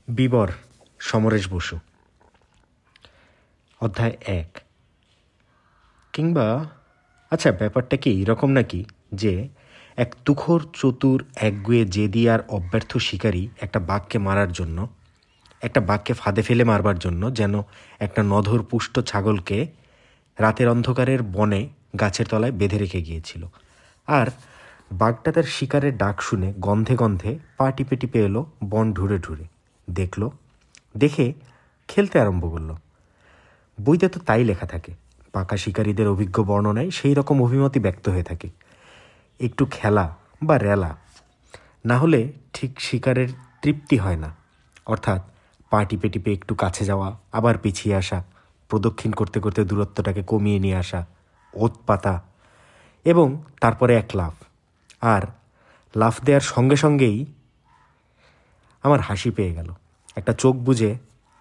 বিবর সমরেশ বসু। অধ্যায় 1। কিংবা আচ্ছা, ব্যাপারটা কি এরকম নাকি যে এক তুখোর চতুর একগুয়ে জেদি আর অব্যর্থ শিকারী একটা বাঘকে মারার জন্য, একটা বাঘকে ফাঁদে ফেলে মারবার জন্য যেন একটা নধর পুষ্ট ছাগলকে রাতের অন্ধকারের বনে গাছের তলায় বেঁধে রেখে গিয়েছিল। আর বাঘটা তার শিকারের ডাক শুনে গন্ধে গন্ধে পা টিপে টিপে এলো বন ঢুরে ঢুরে, দেখে খেলতে আরম্ভ করলো। বইতে তো তাই লেখা থাকে, পাকা শিকারীদের অভিজ্ঞ বর্ণনায় সেই রকম অভিমতই ব্যক্ত হয়ে থাকে। একটু খেলা বা রেলা না হলে ঠিক শিকারের তৃপ্তি হয় না। অর্থাৎ পা টিপে টিপে একটু কাছে যাওয়া, আবার পিছিয়ে আসা, প্রদক্ষিণ করতে করতে দূরত্বটাকে কমিয়ে নিয়ে আসা, ওত পাতা, এবং তারপরে এক লাফ। আর লাফ দেওয়ার সঙ্গে সঙ্গেই আমার হাসি পেয়ে গেল। একটা চোখ বুজে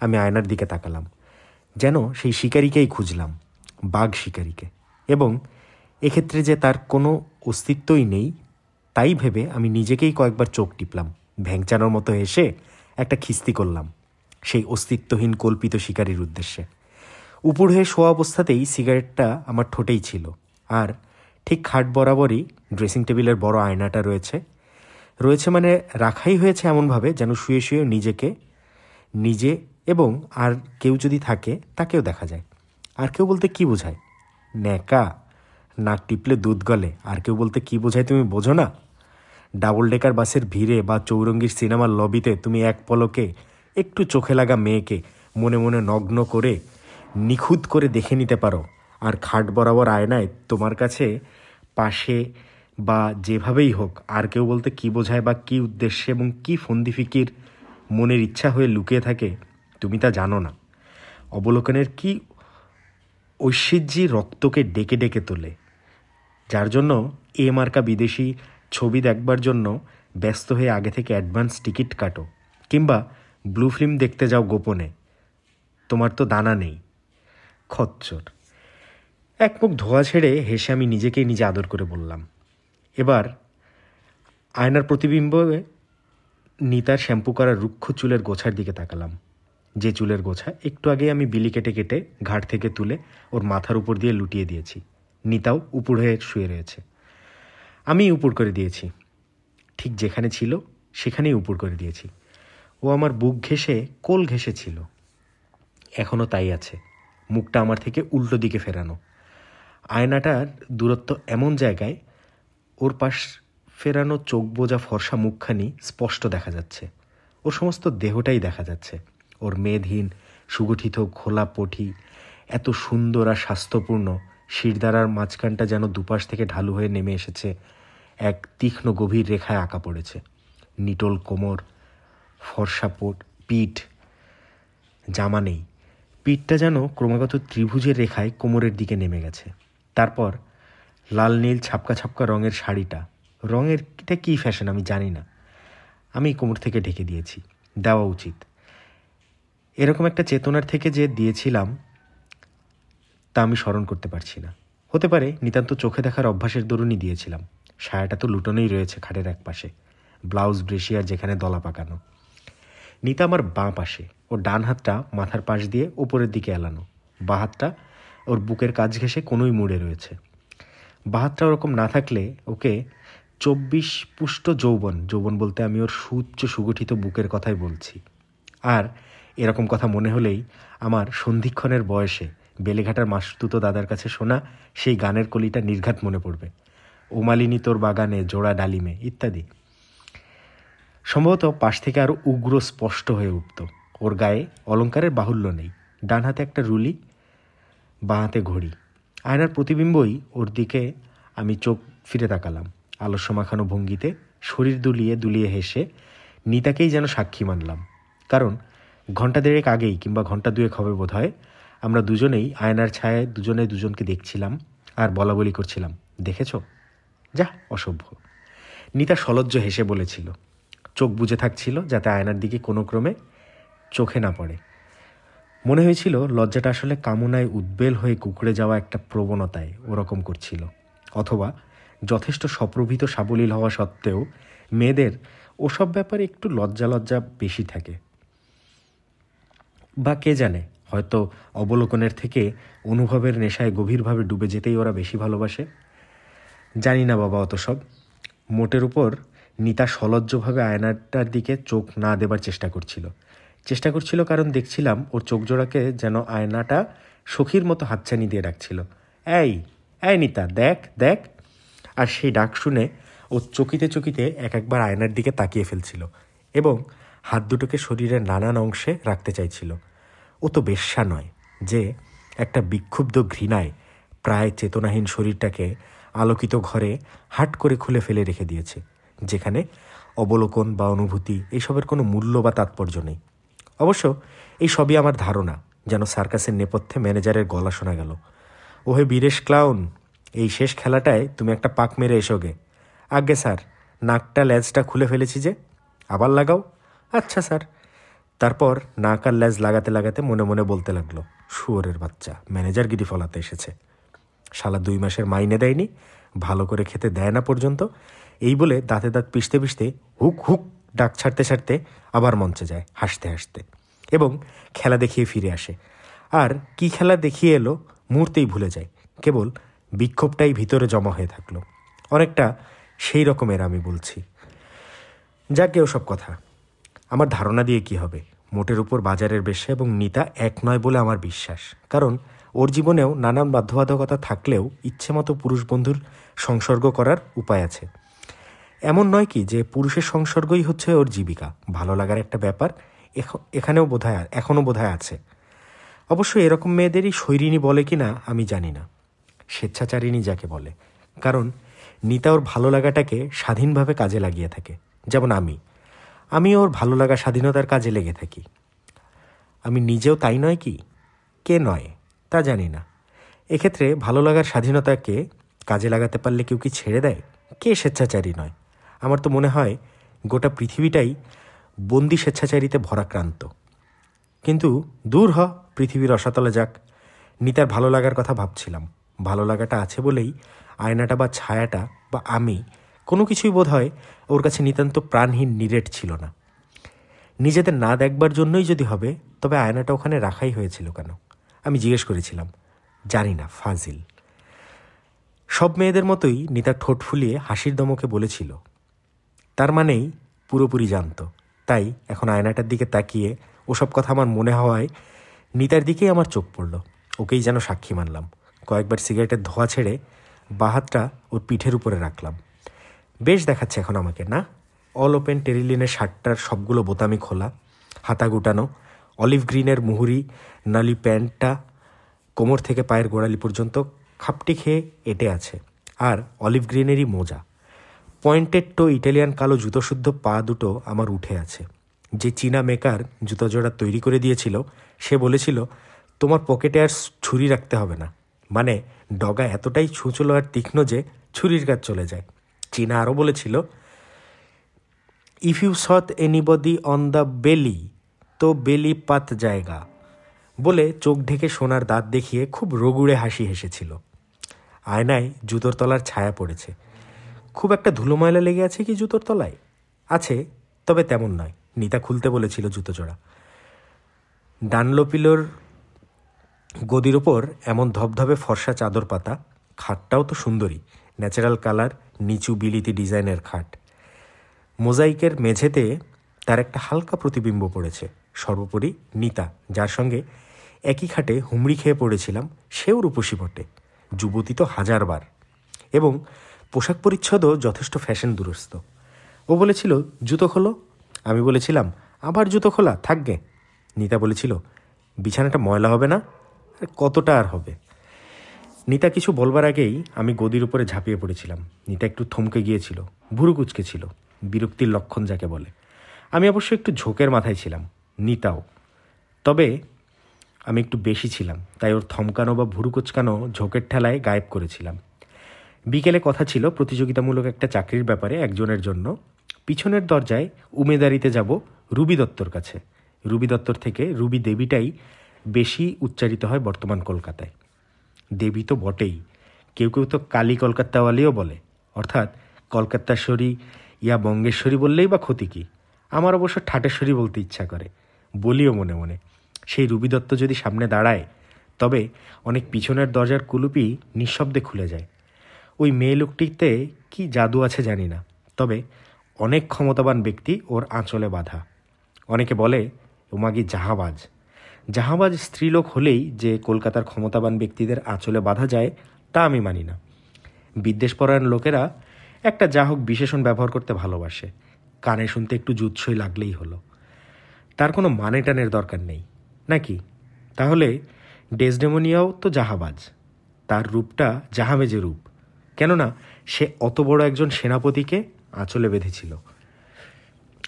আমি আয়নার দিকে তাকালাম, যেন সেই শিকারীকেই খুঁজলাম, বাঘ শিকারীকে। এবং এক্ষেত্রে যে তার কোনো অস্তিত্বই নেই তাই ভেবে আমি নিজেকেই কয়েকবার চোখ টিপলাম, ভ্যাংচানোর মতো এসে একটা খিস্তি করলাম সেই অস্তিত্বহীন কল্পিত শিকারীর উদ্দেশ্যে। উপর হয়ে শোয়া অবস্থাতেই সিগারেটটা আমার ঠোঁটেই ছিল। আর ঠিক খাট বরাবরই ড্রেসিং টেবিলের বড় আয়নাটা রয়েছে মানে রাখাই হয়েছে এমনভাবে যেন শুয়ে শুয়ে নিজে এবং আর কেউ যদি থাকে তাকেও দেখা যায়। আর কেউ বলতে কি বোঝায়? ন্যাকা, নাক টিপলে দুধ গলে। আর কেউ বলতে কি বোঝায় তুমি বোঝো না? ডাবল ডেকার বাসের ভিড়ে বা চৌরঙ্গীর সিনেমার লবিতে তুমি এক পলকে একটু চোখে লাগা মেয়েকে মনে মনে নগ্ন করে নিখুঁত করে দেখে নিতে পারো। আর খাট বরাবর আয়নায় তোমার কাছে পাশে বা যেভাবেই হোক আর কেউ বলতে কি বোঝায় বা কী উদ্দেশ্যে এবং কী ফন্দিফিকির মনের ইচ্ছা হয়ে লুকিয়ে থাকে তুমি তা জানো না। অবলোকনের কি ঐশ্বর্যী রক্তকে ডেকে ডেকে তোলে, যার জন্য এ মার্কা বিদেশি ছবি দেখবার জন্য ব্যস্ত হয়ে আগে থেকে অ্যাডভান্স টিকিট কাটো, কিংবা ব্লু ফিল্ম দেখতে যাও গোপনে। তোমার তো দানা নেই, খচ্চর। এক মুখ ধোয়া ছেড়ে হেসে আমি নিজেকেই নিজে আদর করে বললাম। এবার আয়নার প্রতিবিম্বে নিতার শ্যাম্পু করা রুক্ষ চুলের গোছার দিকে তাকালাম, যে চুলের গোছা একটু আগে আমি বিলি কেটে কেটে ঘাট থেকে তুলে ওর মাথার উপর দিয়ে লুটিয়ে দিয়েছি। নিতাও উপর হয়ে শুয়ে রয়েছে, আমি উপর করে দিয়েছি, ঠিক যেখানে ছিল সেখানেই উপর করে দিয়েছি। ও আমার বুক ঘেঁষে কোল ঘেঁষেছিল, এখনও তাই আছে, মুখটা আমার থেকে উল্টো দিকে ফেরানো। আয়নাটার দূরত্ব এমন জায়গায় ওর পাশ ফেরানো চোখ বোঝা ফর্সা মুখখানি স্পষ্ট দেখা যাচ্ছে। ওর সমস্ত দেহটাই দেখা যাচ্ছে। ওর মেদহীন সুগঠিত খোলা পঠি এত সুন্দর আর স্বাস্থ্যপূর্ণ, শিরদাঁড়ার মাঝখানটা যেন দুপাশ থেকে ঢালু হয়ে নেমে এসেছে, এক তীক্ষ্ণ গভীর রেখায় আঁকা পড়েছে। নিটোল কোমর, ফর্সা পিঠ, জামা নেই, পিঠটা যেন ক্রমাগত ত্রিভুজের রেখায় কোমরের দিকে নেমে গেছে। তারপর লাল নীল ছাপকা ছাপকা রঙের শাড়িটা, রঙের এটা কী ফ্যাশন আমি জানি না, আমি কোমর থেকে ঢেকে দিয়েছি, দেওয়া উচিত। এরকম একটা চেতনার থেকে যে দিয়েছিলাম তা আমি স্মরণ করতে পারছি না। হতে পারে নিতান্ত চোখে দেখার অভ্যাসের দরুনই দিয়েছিলাম। সায়াটা তো লুটোনেই রয়েছে খাটের এক পাশে, ব্লাউজ ব্রেশিয়ার যেখানে দলা পাকানো। নিতা আমার বাঁ পাশে, ওর ডান হাতটা মাথার পাশ দিয়ে ওপরের দিকে এলানো, বাঁ হাতটা ওর বুকের কাছ ঘেঁষে কোনোই মুড়ে রয়েছে। বাঁ হাতটা ওরকম না থাকলে ওকে 24 পুষ্ট যৌবন বলতে আমি ওর সুউচ্চ সুগঠিত বুকের কথাই বলছি। আর এরকম কথা মনে হলেই আমার সন্ধিক্ষণের বয়সে বেলেঘাটার মাসতুতো দাদার কাছে শোনা সেই গানের কলিটা নির্ঘাত মনে পড়বে, ও মালিনী তোর বাগানে জোড়া ডালিমে ইত্যাদি। সম্ভবত পাশ থেকে আরও উগ্র স্পষ্ট হয়ে উঠত। ওর গায়ে অলঙ্কারের বাহুল্য নেই, ডান হাতে একটা রুলি, বাঁ হাতে ঘড়ি। আয়নার প্রতিবিম্বই ওর দিকে আমি চোখ ফিরে তাকালাম, আলস্য মাখানো ভঙ্গিতে শরীর দুলিয়ে দুলিয়ে হেসে নিতাকেই যেন সাক্ষী মানলাম। কারণ ঘণ্টা দেড়েক আগেই কিংবা ঘণ্টা দুয়েক হবে বোধ হয় আমরা দুজনেই আয়নার ছায়ায় দুজনে দুজনকে দেখছিলাম আর বলাবলি করছিলাম, দেখেছ? যা অসভ্য। নিতা সলজ্জ হেসে বলেছিল, চোখ বুজে থাকছিল যাতে আয়নার দিকে কোনো ক্রমে চোখে না পড়ে। মনে হয়েছিল লজ্জাটা আসলে কামনায় উদ্বেল হয়ে কুঁকড়ে যাওয়া একটা প্রবণতায় ওরকম করছিল, অথবা যথেষ্ট সপ্রভিত সাবলীল হওয়া সত্ত্বেও মেয়েদের ওসব ব্যাপারে একটু লজ্জা বেশি থাকে। বা কে জানে, হয়তো অবলোকনের থেকে অনুভবের নেশায় গভীরভাবে ডুবে যেতেই ওরা বেশি ভালোবাসে। জানি না বাবা অত সব। মোটের উপর নিতা সলজ্জভাবে আয়নাটার দিকে চোখ না দেবার চেষ্টা করছিল কারণ দেখছিলাম ওর চোখ জোড়াকে যেন আয়নাটা সখীর মতো হাতছানি দিয়ে ডাকছিল, এই এই নিতা, দেখ দেখ। আর সেই ডাক শুনে ও চকিতে চকিতে এক একবার আয়নার দিকে তাকিয়ে ফেলছিল এবং হাত দুটোকে শরীরের নানান অংশে রাখতে চাইছিল। ও তো বেশ্যা নয় যে একটা বিক্ষুব্ধ ঘৃণায় প্রায় চেতনাহীন শরীরটাকে আলোকিত ঘরে হাট করে খুলে ফেলে রেখে দিয়েছে, যেখানে অবলোকন বা অনুভূতি এইসবের কোনো মূল্য বা তাৎপর্য নেই। অবশ্য এই সবই আমার ধারণা। যেন সার্কাসের নেপথ্যে ম্যানেজারের গলা শোনা গেল, ওহে বীরেশ ক্লাউন, এই শেষ খেলাটায় তুমি একটা পাক মেরে এসোগে। আজ্ঞে স্যার, নাকটা লেজটা খুলে ফেলেছি যে, আবার লাগাও। আচ্ছা স্যার। তারপর নাক আর লেজ লাগাতে লাগাতে মনে মনে বলতে লাগলো, শুয়োরের বাচ্চা, ম্যানেজারগিরি ফলাতে এসেছে। শালা 2 মাসের মাইনে দেয়নি, ভালো করে খেতে দেয় না পর্যন্ত। এই বলে দাঁতে দাঁত পিষতে পিষতে হুক হুক ডাক ছাড়তে ছাড়তে আবার মঞ্চে যায় হাসতে হাসতে এবং খেলা দেখিয়ে ফিরে আসে। আর কি খেলা দেখিয়ে এলো মুহূর্তেই ভুলে যায়, কেবল বিক্ষোভটাই ভিতরে জমা হয়ে থাকলো। অনেকটা সেই রকমের আমি বলছি। যাকে ওসব কথা, আমার ধারণা দিয়ে কি হবে। মোটের উপর বাজারের বেশ্যা এবং নিতা এক নয় বলে আমার বিশ্বাস। কারণ ওর জীবনেও নানান বাধ্যবাধকতা থাকলেও ইচ্ছে মতো পুরুষ বন্ধুর সংসর্গ করার উপায় আছে। এমন নয় কি যে পুরুষের সংসর্গই হচ্ছে ওর জীবিকা। ভালো লাগার একটা ব্যাপার এখনও বোধহয় আছে। অবশ্য এরকম মেয়েদেরই শৈরিনী বলে কি না আমি জানি না, স্বেচ্ছাচারিণী যাকে বলে। কারণ নিতা ওর ভালো লাগাটাকে স্বাধীনভাবে কাজে লাগিয়ে থাকে, যেমন আমি ওর ভালো লাগা স্বাধীনতার কাজে লেগে থাকি। আমি নিজেও তাই নয় কি? কে নয় তা জানি না। এক্ষেত্রে ভালো লাগার স্বাধীনতাকে কাজে লাগাতে পারলে কেউ কি ছেড়ে দেয়? কে স্বেচ্ছাচারী নয়? আমার তো মনে হয় গোটা পৃথিবীটাই বন্দি স্বেচ্ছাচারিতে ভরাক্রান্ত। কিন্তু দূর পৃথিবীর রসাতলে যাক। নিতার ভালো লাগার কথা ভাবছিলাম। ভালো লাগাটা আছে বলেই আয়নাটা বা ছায়াটা বা আমি কোনো কিছুই বোধ হয় ওর কাছে নিতান্ত প্রাণহীন নিরেট ছিল না। নিজেদের না দেখবার জন্যই যদি হবে, তবে আয়নাটা ওখানে রাখাই হয়েছিল কেন? আমি জিজ্ঞেস করেছিলাম। জানি না, ফাজিল। সব মেয়েদের মতোই নিতা ঠোঁট ফুলিয়ে হাসির দমকে বলেছিল, তার মানেই পুরোপুরি জানত। তাই এখন আয়নাটার দিকে তাকিয়ে ওসব কথা আমার মনে হওয়ায় নিতার দিকেই আমার চোখ পড়ল। ওকেই যেন সাক্ষী মানলাম। কয়েকবার সিগারেটের ধোঁয়া ছেড়ে বাহাতটা ওর পিঠের উপরে রাখলাম। বেশ দেখাচ্ছে এখন আমাকে, না? অল ওপেন টেরিলিনের শার্টটার সবগুলো বোতামই খোলা, হাতা গুটানো, অলিভ গ্রিনের মুহুরি নালি প্যান্টটা কোমর থেকে পায়ের গোড়ালি পর্যন্ত খাপটি খেয়ে এঁটে আছে, আর অলিভ গ্রিনেরই মোজা। পয়েন্টেড টো ইটালিয়ান কালো জুতোশুদ্ধ পা দুটো আমার উঠে আছে। যে চীনা মেকার জুতো জোড়া তৈরি করে দিয়েছিল সে বলেছিল, তোমার পকেটে আর ছুরি রাখতে হবে না। মানে ডগা এতটাই ছুঁচলো আর তীক্ষ্ণ যে ছুরির কাজ চলে যায়। চীনা আরও বলেছিল, if you shot anybody on the belly to বেলি পাত জায়গা, বলে চোখ ঢেকে সোনার দাঁত দেখিয়ে খুব রগুড়ে হাসি হেসেছিল। আয়নায় জুতোর তলার ছায়া পড়েছে। খুব একটা ধুলো ময়লা লেগে আছে কি জুতোর তলায়? আছে, তবে তেমন নয়। নিতা খুলতে বলেছিল জুতো জোড়া। ডানলোপিলোর গদির ওপর এমন ধবধবে ফর্সা চাদর পাতা। খাটটাও তো সুন্দরী, ন্যাচারাল কালার, নিচু বিলিতি ডিজাইনের খাট। মোজাইকের মেঝেতে তার একটা হালকা প্রতিবিম্ব পড়েছে। সর্বোপরি নিতা, যার সঙ্গে একই খাটে হুমড়ি খেয়ে পড়েছিলাম, সেও রূপসী বটে, যুবতী তো হাজারবার, এবং পোশাক পরিচ্ছদও যথেষ্ট ফ্যাশন দুরস্ত। ও বলেছিল, জুতো খোলো। আমি বলেছিলাম, আবার জুতো খোলা থাকবে। নিতা বলেছিল, বিছানাটা ময়লা হবে না? কতটা আর হবে। নিতা কিছু বলবার আগেই আমি গদির উপরে ঝাঁপিয়ে পড়েছিলাম। নিতা একটু থমকে গিয়েছিল, ভুরু কুচকে ছিল, বিরক্তির লক্ষণ যাকে বলে। আমি অবশ্য একটু ঝোঁকের মাথায় ছিলাম, নিতাও। তবে আমি একটু বেশি ছিলাম, তাই ওর থমকানো বা ভুরু কুচকানো ঝোঁকের ঠেলায় গায়েব করেছিলাম। বিকেলে কথা ছিল প্রতিযোগিতামূলক একটা চাকরির ব্যাপারে একজনের জন্য। পিছনের দরজায় উমেদারিতে যাব রুবি দত্তর কাছে। রুবি দত্তর থেকে রুবি দেবীটাই বেশি উচ্চারিত হয় বর্তমান কলকাতায়। দেবী তো বটেই, কেউ কেউ তো কালী কলকাতাওয়ালিও বলে, অর্থাৎ কলকাতাশ্বরী ইয়া বঙ্গেশ্বরী বললেই বা ক্ষতি কী? আমার অবশ্য ঠাটেশ্বরী বলতে ইচ্ছা করে, বলিও মনে মনে। সেই রুবি দত্ত যদি সামনে দাঁড়ায়, তবে অনেক পিছনের দরজার কুলুপি নিঃশব্দে খুলে যায়। ওই মেয়ে লোকটিতে কি জাদু আছে জানি না, তবে অনেক ক্ষমতাবান ব্যক্তি ওর আঁচলে বাঁধা। অনেকে বলে ও মাগি জাহাবাজ। জাহাবাজ স্ত্রীলোক হলেই যে কলকাতার ক্ষমতাবান ব্যক্তিদের আঁচলে বাঁধা যায় তা আমি মানি না। বিদ্বেষপরায়ণ লোকেরা একটা যা হোক বিশেষণ ব্যবহার করতে ভালোবাসে, কানে শুনতে একটু জুৎসই লাগলেই হলো। তার কোনো মানে টানের দরকার নেই নাকি? তাহলে ডেসডেমোনিয়াও তো জাহাবাজ, তার রূপটা জাহাবেজের রূপ, কেননা সে অত বড় একজন সেনাপতিকে আঁচলে বেঁধেছিল।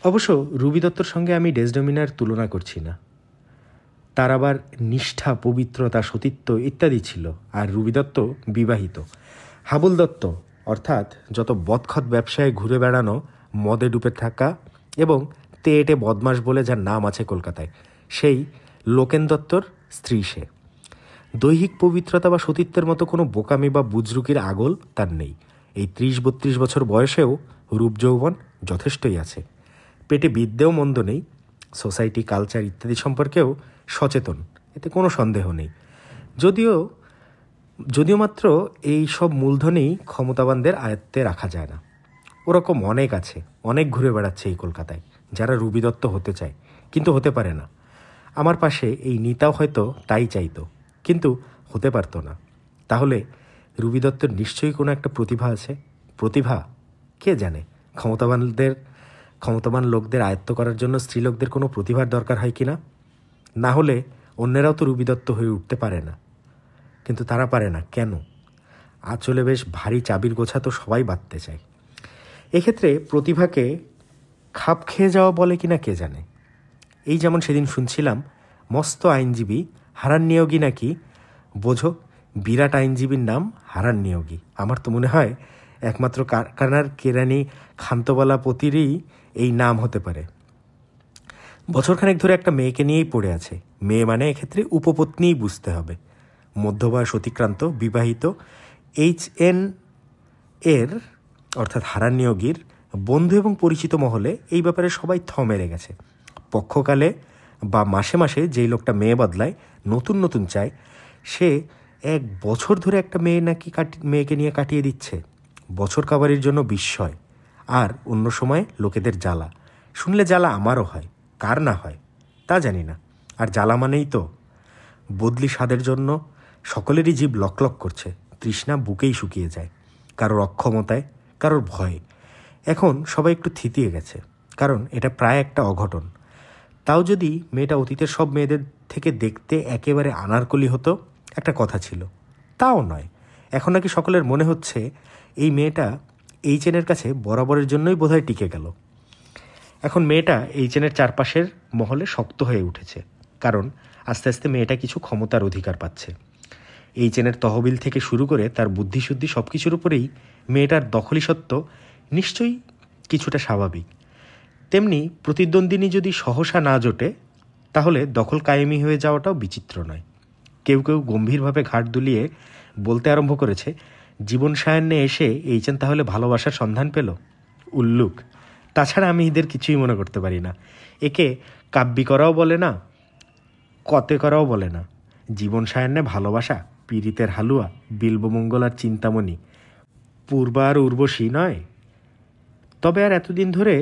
অবশ্য রুবি দত্তর সঙ্গে আমি ডেসডেমোনিয়ার তুলনা করছি না, তার আবার নিষ্ঠা, পবিত্রতা, সতীত্ব ইত্যাদি ছিল, আর রুবি দত্ত বিবাহিত। হাবুল দত্ত অর্থাৎ যত বদখত ব্যবসায় ঘুরে বেড়ানো, মদে ডুবে থাকা এবং তেয়েটে বদমাস বলে যার নাম আছে কলকাতায়, সেই লোকেন দত্তর স্ত্রী সে। দৈহিক পবিত্রতা বা সতীত্বের মতো কোনো বোকামি বা বুজরুকির আগল তার নেই। এই 30-32 বছর বয়সেও রূপ যৌবন যথেষ্টই আছে। পেটে বিদ্যেও মন্দ নেই, সোসাইটি, কালচার ইত্যাদি সম্পর্কেও সচেতন, এতে কোনো সন্দেহ নেই। যদিও মাত্র এই সব মূলধনই ক্ষমতাবানদের আয়ত্তে রাখা যায় না। ওরকম অনেক আছে, অনেক ঘুরে বেড়াচ্ছে এই কলকাতায়, যারা রুবি দত্ত হতে চায় কিন্তু হতে পারে না। আমার পাশে এই নিতাও হয়তো তাই চাইতো, কিন্তু হতে পারতো না। তাহলে রুবি দত্তের নিশ্চয়ই কোনো একটা প্রতিভা আছে। প্রতিভা কে জানে? ক্ষমতাবান লোকদের আয়ত্ত করার জন্য স্ত্রীলোকদের কোনো প্রতিভার দরকার হয় কি না? না হলে অন্যেরাও তো রুবি দত্ত হয়ে উঠতে পারে না। কিন্তু তারা পারে না কেন? আঁচলে বেশ ভারী চাবির গোছা তো সবাই বাঁধতে চায়। এক্ষেত্রে প্রতিভাকে খাপ খেয়ে যাওয়া বলে কিনা কে জানে। এই যেমন সেদিন শুনছিলাম মস্ত আইনজীবী হারান নিয়োগী নাকি, বোঝো বিরাট আইনজীবীর নাম হারান নিয়োগী। আমার তো মনে হয় একমাত্র কারখানার কেরানি খান্তবালা পতিরই এই নাম হতে পারে। বছরখানেক ধরে একটা মেয়েকে নিয়েই পড়ে আছে। মেয়ে মানে এক্ষেত্রে উপপত্নীই বুঝতে হবে। মধ্যবয়স অতিক্রান্ত, বিবাহিত। HN এর অর্থাৎ হারান নিয়োগীর বন্ধু এবং পরিচিত মহলে এই ব্যাপারে সবাই থ মেরে গেছে। পক্ষকালে বা মাসে মাসে যেই লোকটা মেয়ে বদলায়, নতুন নতুন চায়, সে 1 বছর ধরে একটা মেয়েকে নিয়ে কাটিয়ে দিচ্ছে। বছর কাবারির জন্য বিস্ময়, আর অন্য সময় লোকেদের জ্বালা। শুনলে জ্বালা আমারও হয়, কার না হয় তা জানি না। আর জ্বালা মানেই তো বদলি স্বাদের জন্য সকলেরই জীব লকলক করছে, তৃষ্ণা বুকেই শুকিয়ে যায়, কারোর অক্ষমতায়, কারোর ভয়ে। এখন সবাই একটু থিতিয়ে গেছে, কারণ এটা প্রায় একটা অঘটন। তাও যদি মেয়েটা অতীতের সব মেয়েদের থেকে দেখতে একেবারে আনারকলি হতো, একটা কথা ছিল। তাও নয়, এখন নাকি সকলের মনে হচ্ছে এই মেয়েটা HN কাছে বরাবরের জন্যই বোধহয় টিকে গেল। এখন মেয়েটা HN চারপাশের মহলে শক্ত হয়ে উঠেছে, কারণ আস্তে আস্তে মেয়েটা কিছু ক্ষমতার অধিকার পাচ্ছে। HN তহবিল থেকে শুরু করে তার বুদ্ধিশুদ্ধি সব কিছুর উপরেই মেয়েটার দখলি সত্ত্ব নিশ্চয়ই কিছুটা স্বাভাবিক। তেমনি প্রতিদ্বন্দ্বিনী যদি সহসা না জোটে, তাহলে দখল কায়েমি হয়ে যাওয়াটাও বিচিত্র নয়। কেউ কেউ গম্ভীরভাবে ঘাট দুলিয়ে বলতে আরম্ভ করেছে, জীবন সায়ান্নে এসে HN তাহলে ভালোবাসার সন্ধান পেল। উল্লুক! তাছাড়া আমি এদের কিছুই মনে করতে পারি না। একে কাব্যি করাও বলে না, কতে করাও বলে না। জীবন সায়ান্নে ভালোবাসা, পীড়িতের হালুয়া, বিল্বমঙ্গল আর চিন্তামণি, পূর্বা আর উর্বশী নয়। তবে আর এতদিন ধরে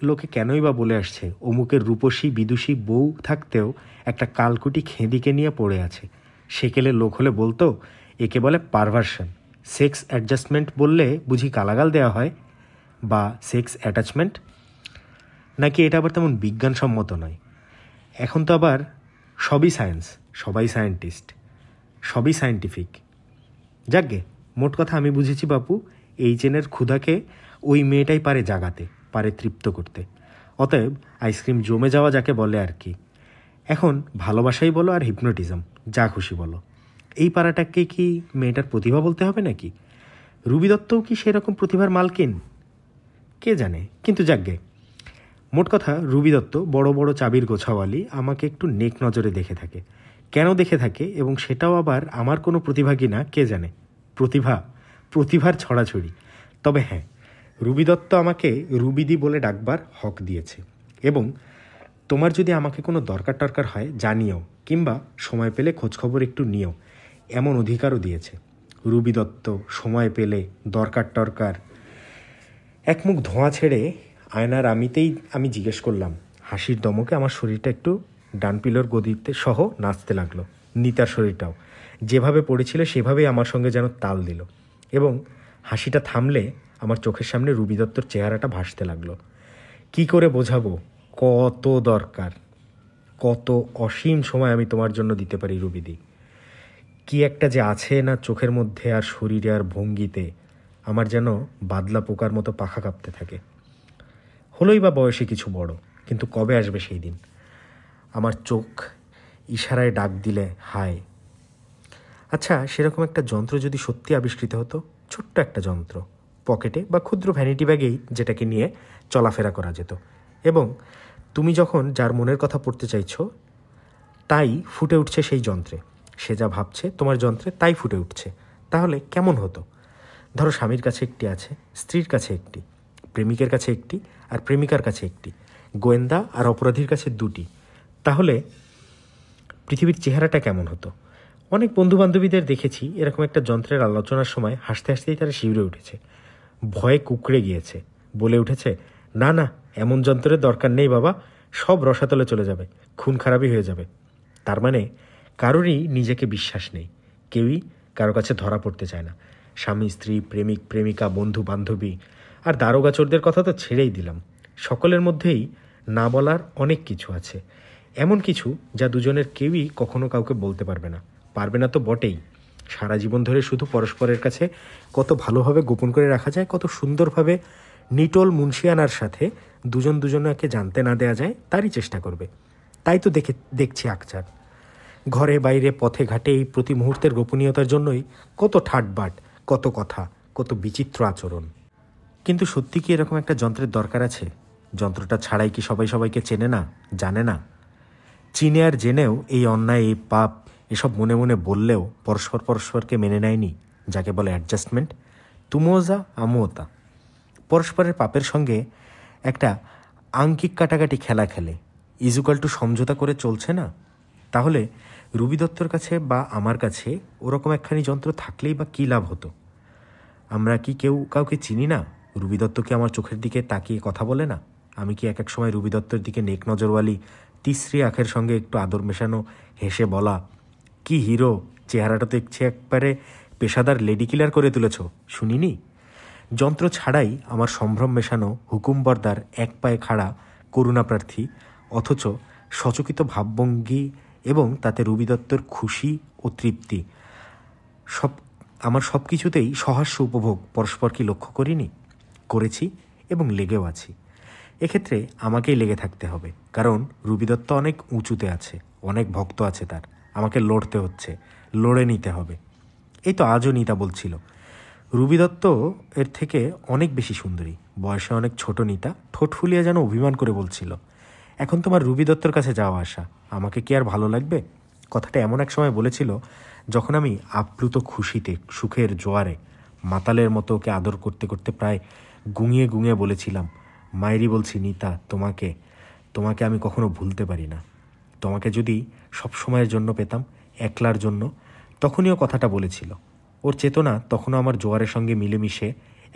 লোকে কেনই বা বলে আসছে অমুকের রূপসী বিদুষী বউ থাকতেও একটা কালকুটি খেঁদিকে নিয়ে পড়ে আছে। সেকেলে লোক হলে বলতো একে বলে পারভার্সন। সেক্স অ্যাডজাস্টমেন্ট বললে বুঝি গালাগাল দেওয়া হয়, বা সেক্স অ্যাটাচমেন্ট নাকি? এটা আবার তেমন বিজ্ঞানসম্মত নয়। এখন তো আবার সবই সায়েন্স, সবাই সায়েন্টিস্ট, সবই সায়েন্টিফিক। যাকগে, মোট কথা আমি বুঝেছি বাপু, HN ক্ষুধাকে ওই মেয়েটাই পারে জাগাতে, পারে তৃপ্ত করতে। অতএব আইসক্রিম জমে যাওয়া যাকে বলে আর কি। এখন ভালোবাসাই বলো আর হিপনোটিজম, যা খুশি বলো, এই পাড়াটাকে কি মেয়েটার প্রতিভা বলতে হবে নাকি? রুবি দত্তও কি সেরকম প্রতিভার মালকিন? কে জানে। কিন্তু যাকগে, মোট কথা রুবি দত্ত বড় বড় চাবির গোছাওয়ালি আমাকে একটু নেক নজরে দেখে থাকে। কেন দেখে থাকে এবং সেটাও আবার আমার কোনো প্রতিভা কি না কে জানে। প্রতিভার ছড়াছড়ি। তবে হ্যাঁ, রুবি দত্ত আমাকে রুবিদি বলে ডাকবার হক দিয়েছে, এবং তোমার যদি আমাকে কোনো দরকার টরকার হয় জানিও, কিংবা সময় পেলে খোঁজখবর একটু নিও, এমন অধিকারও দিয়েছে। রুবি দত্ত সময় পেলে দরকার টরকার। একমুখ ধোঁয়া ছেড়ে আয়নার আমি জিজ্ঞেস করলাম। হাসির দমকে আমার শরীরটা একটু ডান পিলোর গদিতে সহ নাচতে লাগলো। নিতার শরীরটাও যেভাবে পড়েছিল সেভাবেই আমার সঙ্গে যেন তাল দিল, এবং হাসিটা থামলে আমার চোখের সামনে রুবি দত্তর চেহারাটা ভাসতে লাগলো। কি করে বোঝাবো কত দরকার, কত অসীম সময় আমি তোমার জন্য দিতে পারি রুবিদি। কি একটা যে আছে না চোখের মধ্যে আর শরীরে আর ভঙ্গিতে, আমার যেন বাদলা পোকার মতো পাখা কাঁপতে থাকে। হলোই বা বয়সে কিছু বড়, কিন্তু কবে আসবে সেই দিন? আমার চোখ ইশারায় ডাক দিলে হায়। আচ্ছা, সেরকম একটা যন্ত্র যদি সত্যি আবিষ্কৃত হতো, ছোট্ট একটা যন্ত্র, পকেটে বা ক্ষুদ্র ভ্যানিটি ব্যাগেই যেটাকে নিয়ে চলাফেরা করা যেত, এবং তুমি যখন যার মনের কথা পড়তে চাইছো তাই ফুটে উঠছে সেই যন্ত্রে, সে যা ভাবছে তোমার যন্ত্রে তাই ফুটে উঠছে, তাহলে কেমন হতো? ধরো স্বামীর কাছে একটি আছে, স্ত্রীর কাছে একটি, প্রেমিকের কাছে একটি আর প্রেমিকার কাছে একটি, গোয়েন্দা আর অপরাধীর কাছে দুটি, তাহলে পৃথিবীর চেহারাটা কেমন হতো? অনেক বন্ধুবান্ধবীদের দেখেছি এরকম একটা যন্ত্রের আলোচনার সময় হাসতে হাসতেই তারা শিউরে উঠেছে, ভয়ে কুঁকড়ে গিয়েছে, বলে উঠেছে, না না, এমন যন্ত্রের দরকার নেই বাবা, সব রসাতলে চলে যাবে, খুন খারাপই হয়ে যাবে। তার মানে কারোরই নিজেকে বিশ্বাস নেই, কেউই কারো কাছে ধরা পড়তে চায় না। স্বামী স্ত্রী, প্রেমিক প্রেমিকা, বন্ধু বান্ধবী আর দারোগা চোরদের কথা তো ছেড়েই দিলাম। সকলের মধ্যেই না বলার অনেক কিছু আছে, এমন কিছু যা দুজনের কেউই কখনো কাউকে বলতে পারবে না। পারবে না তো বটেই। সারা জীবন ধরে শুধু পরস্পরের কাছে কত ভালোভাবে গোপন করে রাখা যায়, কত সুন্দরভাবে নিটোল মুন্সিয়ানার সাথে দুজন দুজনকে জানতে না দেয়া যায়, তারই চেষ্টা করবে। তাই তো দেখছি আকচার। ঘরে বাইরে পথে ঘাটে এই প্রতি মুহূর্তের গোপনীয়তার জন্যই কত ঠাটবাট, কত কথা, কত বিচিত্র আচরণ। কিন্তু সত্যি কি এরকম একটা যন্ত্রের দরকার আছে? যন্ত্রটা ছাড়াই কি সবাই সবাইকে চেনে না, জানে না? চিনে আর জেনেও এই অন্যায়, এই পাপ, এসব মনে মনে বললেও পরস্পর পরস্পরকে মেনে নেয়নি, যাকে বলে অ্যাডজাস্টমেন্ট। তুমিও যা আমিও তা, পরস্পরের পাপের সঙ্গে একটা আঙ্কিক কাটাকাটি খেলা খেলে ইজুকাল টু সমঝোতা করে চলছে না। তাহলে রুবি দত্তর কাছে বা আমার কাছে ওরকম একখানি যন্ত্র থাকলেই বা কী লাভ হতো? আমরা কি কেউ কাউকে চিনি না? রুবি দত্ত কি আমার চোখের দিকে তাকিয়ে কথা বলে না? আমি কি এক এক সময় রুবি দত্তর দিকে নেক নজরওয়ালি তিসরি আখের সঙ্গে একটু আদর মেশানো হেসে বলা, কি হিরো, চেহারাটা তো একবারে পেশাদার লেডি কিলার করে তুলেছ, শুনিনি? যন্ত্র ছাড়াই আমার সম্ভ্রম মেশানো হুকুমবরদার এক পায়ে খাড়া করুণাপ্রার্থী, অথচ সচকিত ভাবভঙ্গি, এবং তাতে রুবি দত্তর খুশি ও তৃপ্তি, আমার সব কিছুতেই সহাস্য উপভোগ পরস্পর কি লক্ষ্য করিনি? করেছি এবং লেগেও আছি। এক্ষেত্রে আমাকেই লেগে থাকতে হবে, কারণ রুবি দত্ত অনেক উঁচুতে আছে, অনেক ভক্ত আছে তার, আমাকে লড়তে হচ্ছে, লড়ে নিতে হবে। এই তো আজও নিতা বলছিল রুবি দত্ত এর থেকে অনেক বেশি সুন্দরী, বয়সে অনেক ছোট। নিতা ঠোঁট ফুলিয়ে যেন অভিমান করে বলছিল, এখন তোমার রুবি দত্তর কাছে যাওয়া আসা আমাকে কি আর ভালো লাগবে? কথাটা এমন এক সময় বলেছিল যখন আমি আপ্লুত খুশিতে, সুখের জোয়ারে মাতালের মতো ওকে আদর করতে করতে প্রায় গুঙিয়ে গুঙিয়ে বলেছিলাম, মায়েরই বলছি নিতা, তোমাকে আমি কখনো ভুলতে পারি না। তোমাকে যদি সব সময়ের জন্য পেতাম, একলার জন্য, তখনই ও কথাটা বলেছিল। ওর চেতনা তখনও আমার জোয়ারের সঙ্গে মিলেমিশে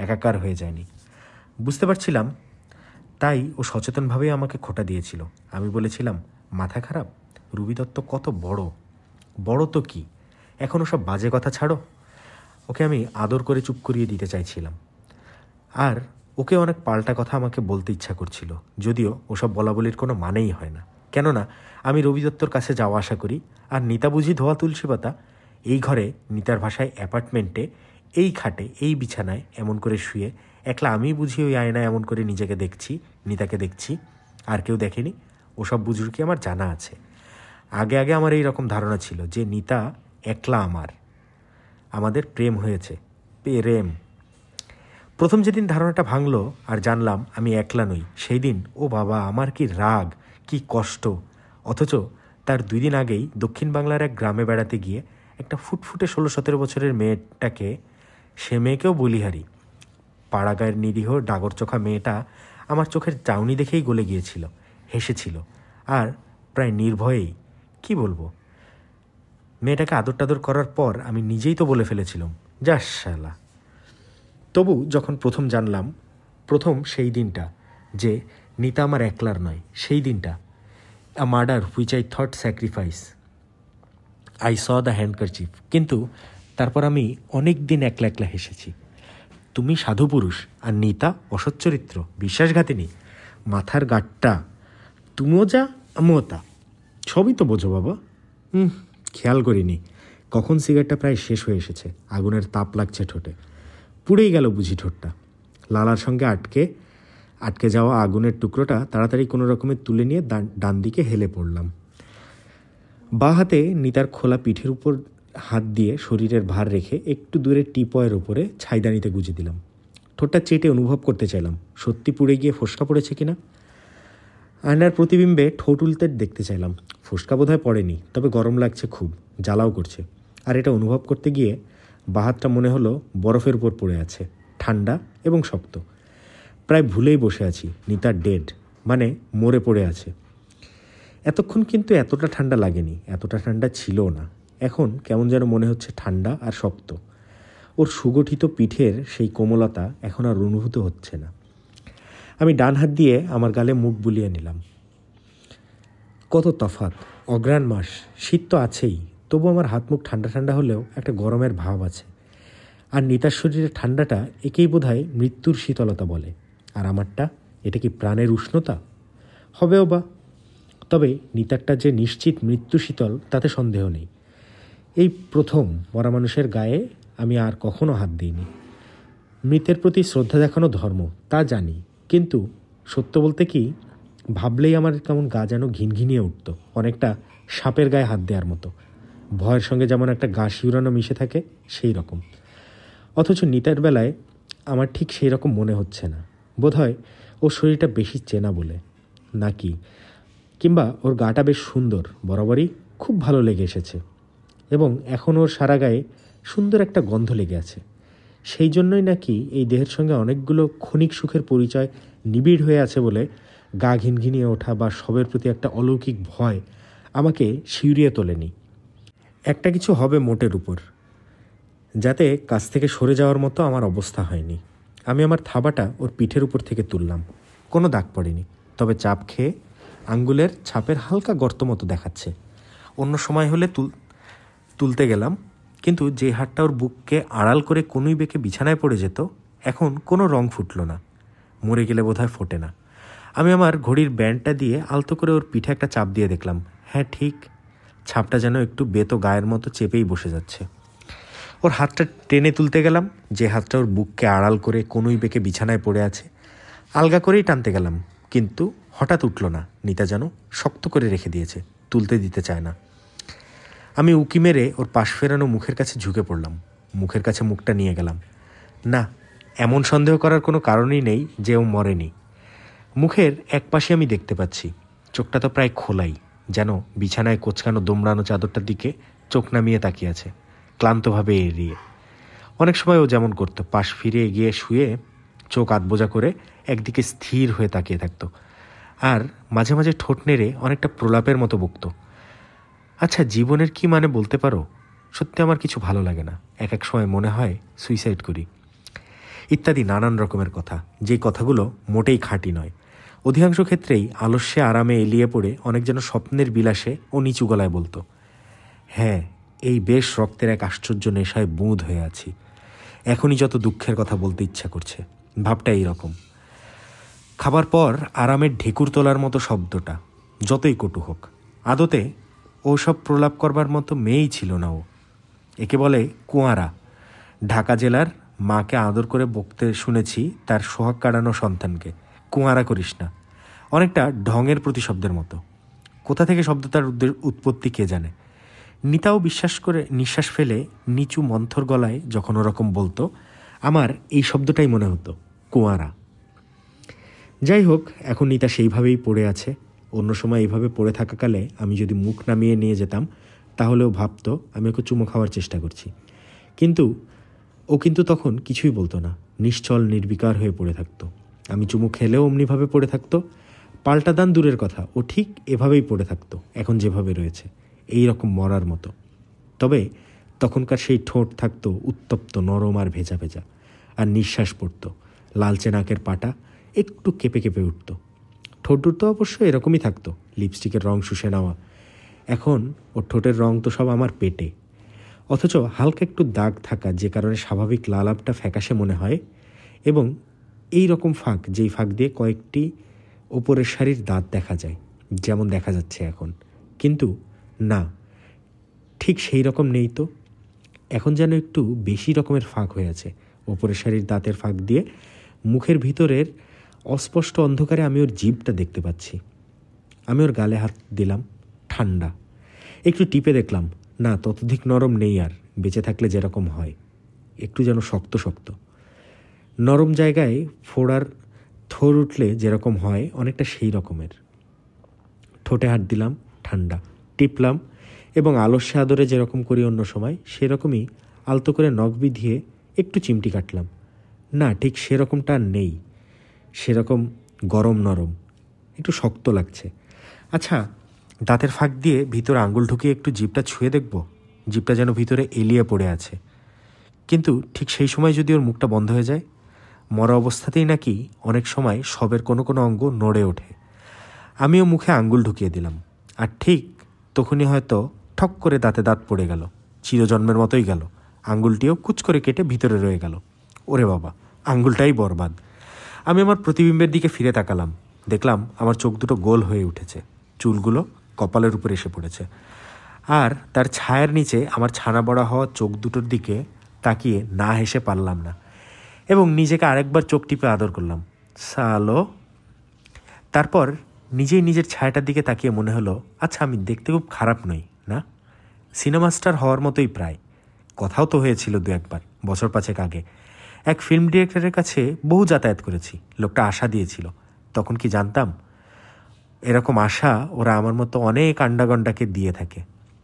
একাকার হয়ে যায়নি। বুঝতে পারছিলাম, তাই ও সচেতনভাবেই আমাকে খোঁটা দিয়েছিল। আমি বলেছিলাম, মাথা খারাপ, রুবি দত্ত কত বড়। বড় তো কি, এখন ওসব বাজে কথা ছাড়ো। ওকে আমি আদর করে চুপ করিয়ে দিতে চাইছিলাম, আর ওকে অনেক পাল্টা কথা আমাকে বলতে ইচ্ছা করছিল, যদিও ওসব বলাবলির কোনো মানেই হয় না। কেননা আমি রবি দত্তর কাছে যাওয়া আসা করি, আর নিতা বুঝি ধোয়া তুলসী পাতা। এই ঘরে, নিতার ভাষায় অ্যাপার্টমেন্টে, এই খাটে, এই বিছানায় এমন করে শুয়ে একলা আমি বুঝি ওই আয়নায় এমন করে নিজেকে দেখছি, নিতাকে দেখছি, আর কেউ দেখেনি। ওসব বুঝুর কি আমার জানা আছে? আগে আগে আমার এই রকম ধারণা ছিল যে নিতা একলা আমাদের প্রেম হয়েছে। প্রেম প্রথম যেদিন ধারণাটা ভাঙলো আর জানলাম আমি একলা নই, সেই দিন ও বাবা, আমার কি রাগ, কি কষ্ট। অথচ তার 2 দিন আগেই দক্ষিণ বাংলার এক গ্রামে বেড়াতে গিয়ে একটা ফুটফুটে 16-17 বছরের মেয়েটাকে, সে মেয়েকেও বলিহারি, পাড়াগায়ের নিরীহ ডাগরচোখা মেয়েটা আমার চোখের চাউনি দেখেই গলে গিয়েছিল, হেসেছিল, আর প্রায় নির্ভয়েই, কি বলবো, মেয়েটাকে আদর টাদর করার পর আমি নিজেই তো বলে ফেলেছিলাম, যা শালা। তবু যখন প্রথম জানলাম, প্রথম সেই দিনটা, যে নিতা আমার একলার নয়, সেই দিনটা, a murder which I thought sacrifice, I saw the handkerchief. কিন্তু তারপর আমি অনেক দিন একলা একলা হেসেছি। তুমি সাধু পুরুষ আর নিতা অসৎ চরিত্র, বিশ্বাসঘাতিনী, মাথার গাঁটটা, তুমিও যা আমিও তা, সবই তো বোঝো বাবা। খেয়াল করিনি কখন সিগারেটটা প্রায় শেষ হয়ে এসেছে, আগুনের তাপ লাগছে ঠোঁটে, পুড়েই গেল বুঝি ঠোঁটটা। লালার সঙ্গে আটকে যাওয়া আগুনের টুকরোটা তাড়াতাড়ি কোনো রকমে তুলে নিয়ে ডান দিকে হেলে পড়লাম। বাঁ হাতে নিতার খোলা পিঠের উপর হাত দিয়ে শরীরের ভার রেখে একটু দূরে টিপয়ের ওপরে ছাইদানিতে গুজে দিলাম। ঠোঁটটা চেটে অনুভব করতে চাইলাম সত্যি পুড়ে গিয়ে ফোসকা পড়েছে কিনা। আয়নার প্রতিবিম্বে ঠোঁট উল্টে দেখতে চাইলাম, ফোসকা বোধহয় পড়েনি, তবে গরম লাগছে খুব, জ্বালাও করছে। আর এটা অনুভব করতে গিয়ে বাঁ হাতটা মনে হলো বরফের উপর পড়ে আছে, ঠান্ডা এবং শক্ত। প্রায় ভুলেই বসে আছি, নিতা ডেড, মানে মরে পড়ে আছে। এতক্ষণ কিন্তু এতটা ঠান্ডা লাগেনি, এতটা ঠান্ডা ছিলও না। এখন কেমন যেন মনে হচ্ছে ঠান্ডা আর শক্ত। ওর সুগঠিত পিঠের সেই কোমলতা এখন আর অনুভূত হচ্ছে না। আমি ডান হাত দিয়ে আমার গালে মুখ বুলিয়ে নিলাম। কত তফাৎ, অগ্রাণ মাস, শীত তো আছেই, তবু আমার হাত মুখ ঠান্ডা ঠান্ডা হলেও একটা গরমের ভাব আছে। আর নিতার শরীরের ঠান্ডাটা একেই বোধহয় মৃত্যুর শীতলতা বলে, আর আমারটা, এটা কি প্রাণের উষ্ণতা হবেও বা। তবে নিতারটা যে নিশ্চিত মৃত্যু শীতল তাতে সন্দেহ নেই। এই প্রথম মরা মানুষের গায়ে আমি আর কখনো হাত দিইনি। মৃতের প্রতি শ্রদ্ধা দেখানো ধর্ম, তা জানি, কিন্তু সত্য বলতে কি, ভাবলেই আমার কেমন গা যেন ঘিনঘিনিয়ে উঠত, অনেকটা সাপের গায়ে হাত দেওয়ার মতো। ভয়ের সঙ্গে যেমন একটা গা শিউরানো মিশে থাকে, সেই রকম। অথচ নিতার বেলায় আমার ঠিক সেই রকম মনে হচ্ছে না। বোধহয় ওর শরীরটা বেশি চেনা বলে নাকি, কিংবা ওর গাটা বেশ সুন্দর, বরাবরই খুব ভালো লেগে এসেছে, এবং এখন ওর সারা গায়ে সুন্দর একটা গন্ধ লেগে আছে। সেই জন্যই নাকি এই দেহের সঙ্গে অনেকগুলো ক্ষণিক সুখের পরিচয় নিবিড় হয়ে আছে বলে গা ঘিনঘিনিয়ে ওঠা বা সবের প্রতি একটা অলৌকিক ভয় আমাকে শিউরিয়ে তোলেনি। একটা কিছু হবে মোটের উপর, যাতে কাছ থেকে সরে যাওয়ার মতো আমার অবস্থা হয়নি। আমি আমার থাবাটা ওর পিঠের উপর থেকে তুললাম, কোনো দাগ পড়েনি, তবে চাপ খেয়ে আঙ্গুলের ছাপের হালকা গর্ত মতো দেখাচ্ছে। অন্য সময় হলে তুলতে গেলাম, কিন্তু যে হাতটা ওর বুককে আড়াল করে কোনোই বেঁকে বিছানায় পড়ে যেত, এখন কোনো রং ফুটল না, মরে গেলে বোধহয় ফোটে না। আমি আমার ঘড়ির ব্যান্ডটা দিয়ে আলতো করে ওর পিঠে একটা চাপ দিয়ে দেখলাম, হ্যাঁ ঠিক, ছাপটা যেন একটু বেতো গায়ের মতো চেপেই বসে যাচ্ছে। ওর হাতটা টেনে তুলতে গেলাম, যে হাতটা ওর বুককে আড়াল করে কোনোই বেঁকে বিছানায় পড়ে আছে, আলগা করেই টানতে গেলাম, কিন্তু হঠাৎ উঠল না। নিতা যেন শক্ত করে রেখে দিয়েছে, তুলতে দিতে চায় না। আমি উকি মেরে ওর পাশ ফেরানো মুখের কাছে ঝুঁকে পড়লাম, মুখের কাছে মুখটা নিয়ে গেলাম। না, এমন সন্দেহ করার কোনো কারণই নেই যে ও মরেনি। মুখের এক পাশে আমি দেখতে পাচ্ছি, চোখটা তো প্রায় খোলাই, যেন বিছানায় কোচকানো দোমড়ানো চাদরটার দিকে চোখ নামিয়ে তাকিয়ে আছে, ক্লান্তভাবে এড়িয়ে। অনেক সময় ও যেমন করতো, পাশ ফিরে এগিয়ে শুয়ে চোখ আধবোজা করে একদিকে স্থির হয়ে তাকিয়ে থাকতো, আর মাঝে মাঝে ঠোঁট নেড়ে অনেকটা প্রলাপের মতো বকতো। আচ্ছা, জীবনের কি মানে বলতে পারো? সত্যি আমার কিছু ভালো লাগে না, এক এক সময় মনে হয় সুইসাইড করি, ইত্যাদি নানান রকমের কথা, যে কথাগুলো মোটেই খাঁটি নয়। অধিকাংশ ক্ষেত্রেই আলস্যে আরামে এলিয়ে পড়ে অনেক যেন স্বপ্নের বিলাসে ও নিচু গলায় বলতো, হ্যাঁ, এই বেশ রক্তের এক আশ্চর্য নেশায় বুঁদ হয়ে আছি, এখনই যত দুঃখের কথা বলতে ইচ্ছা করছে। ভাবটা এইরকম। খাবার পর আরামের ঢেকুর তোলার মতো শব্দটা যতই কটু হোক, আদতে ওসব প্রলাপ করবার মতো মেয়েই ছিল না ও। একে বলে কুঁয়ারা। ঢাকা জেলার মাকে আদর করে বকতে শুনেছি তার সোহাগ কাটানো সন্তানকে, কুঁয়ারা করিস না, অনেকটা ঢঙের প্রতিশব্দের মতো। কোথা থেকে শব্দটার উৎপত্তি কে জানে। নিতাও নিঃশ্বাস ফেলে নিচু মন্থর গলায় যখন ওরকম বলতো, আমার এই শব্দটাই মনে হতো, কুঁয়ারা। যাই হোক, এখন নিতা সেইভাবেই পড়ে আছে। অন্য সময় এইভাবে পড়ে থাকাকালে আমি যদি মুখ নামিয়ে নিয়ে যেতাম, তাহলেও ভাবতো আমি ওকে চুমো খাওয়ার চেষ্টা করছি, কিন্তু ও কিন্তু তখন কিছুই বলতো না, নিশ্চল নির্বিকার হয়ে পড়ে থাকতো। আমি চুমু খেলেও অমনিভাবে পড়ে থাকতো, পাল্টা দান দূরের কথা, ও ঠিক এভাবেই পড়ে থাকতো, এখন যেভাবে রয়েছে, এই রকম মরার মতো। তবে তখনকার সেই ঠোঁট থাকতো উত্তপ্ত, নরম আর ভেজা ভেজা, আর নিঃশ্বাস পড়ত, লালচে নাকের পাটা একটু কেঁপে কেঁপে উঠত। ঠোঁট দুটো অবশ্য এরকমই থাকতো, লিপস্টিকের রং শুষে নেওয়া। এখন ওর ঠোঁটের রং তো সব আমার পেটে, অথচ হালকা একটু দাগ থাকা, যে কারণে স্বাভাবিক লালাপটা ফ্যাকাশে মনে হয়, এবং এই রকম ফাঁক, যেই ফাঁক দিয়ে কয়েকটি ওপরের শাড়ির দাঁত দেখা যায়, যেমন দেখা যাচ্ছে এখন। কিন্তু না, ঠিক সেই রকম নেই তো। এখন যেন একটু বেশি রকমের ফাঁক হয়ে আছে। ওপরের শাড়ির দাঁতের ফাঁক দিয়ে মুখের ভিতরের অস্পষ্ট অন্ধকারে আমি ওর জিভটা দেখতে পাচ্ছি। আমি ওর গালে হাত দিলাম, ঠান্ডা। একটু টিপে দেখলাম, না ততোধিক নরম নেই আর, বেঁচে থাকলে যেরকম হয়, একটু যেন শক্ত শক্ত। নরম জায়গায় ফোড়ার থোর উঠলে যেরকম হয়, অনেকটা সেই রকমের। ঠোঁটে হাত দিলাম, ঠান্ডা। টিপলাম, এবং আলস্য আদরে যেরকম করি অন্য সময়, সেরকমই আলতো করে নখ বিধিয়ে একটু চিমটি কাটলাম। না, ঠিক সেরকমটা নেই, সেরকম গরম নরম, একটু শক্ত লাগছে। আচ্ছা, দাঁতের ফাঁক দিয়ে ভিতরে আঙুল ঢুকিয়ে একটু জিভটা ছুঁয়ে দেখব, জিভটা যেন ভিতরে এলিয়ে পড়ে আছে। কিন্তু ঠিক সেই সময় যদি ওর মুখটা বন্ধ হয়ে যায়, মরা অবস্থাতেই নাকি অনেক সময় সবের কোনো কোনো অঙ্গ নড়ে ওঠে। আমিও মুখে আঙ্গুল ঢুকিয়ে দিলাম, আর ঠিক তখনই হয়তো ঠক করে দাঁতে দাঁত পড়ে গেল, চিরজন্মের মতোই গেল। আঙ্গুলটিও কুচ করে কেটে ভিতরে রয়ে গেল। ওরে বাবা, আঙ্গুলটাই বরবাদ। আমি আমার প্রতিবিম্বের দিকে ফিরে তাকালাম, দেখলাম আমার চোখ দুটো গোল হয়ে উঠেছে, চুলগুলো কপালের উপর এসে পড়েছে, আর তার ছায়ার নিচে আমার ছানা বড়া হওয়া চোখ দুটোর দিকে তাকিয়ে না হেসে পারলাম না, এবং নিজেকে আরেকবার চোখ টিপে আদর করলাম। সালো। তারপর নিজেই নিজের ছায়াটার দিকে তাকিয়ে মনে হলো, আচ্ছা আমি দেখতে খুব খারাপ নই না, সিনেমা স্টার হওয়ার মতোই প্রায়। কথাও তো হয়েছিল দু একবার, বছর 5 আগে। এক ফিল্ম ডিরেক্টরের কাছে বহু যাতায়াত করেছি, লোকটা আশা দিয়েছিল। তখন কি জানতাম এরকম আশা ওরা আমার মতো অনেক আন্ডাগন্ডাকে দিয়ে থাকে।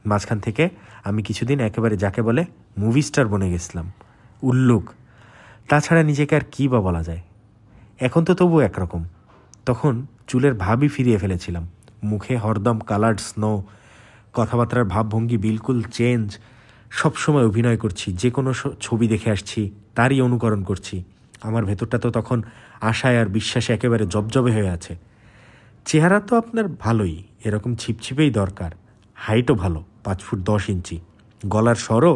মাঝখান থেকে আমি কিছুদিন একেবারে যাকে বলে মুভি স্টার বনে গেছিলাম। উল্লুক। তাছাড়া নিজেকে আর কী বা বলা যায়। এখন তো তবু একরকম। তখন চুলের ভাবই ফিরিয়ে ফেলেছিলাম, মুখে হরদম কালার্ড স্নো, কথাবার্তার ভাবভঙ্গি বিলকুল চেঞ্জ। সবসময় অভিনয় করছি, যে কোনো ছবি দেখে আসছি, তারই অনুকরণ করছি। আমার ভেতরটা তো তখন আশায় আর বিশ্বাসে একেবারে জবজবে হয়ে আছে। চেহারা তো আপনার ভালোই, এরকম ছিপছিপেই দরকার। হাইটও ভালো, 5 ফুট 10 ইঞ্চি। গলার স্বরও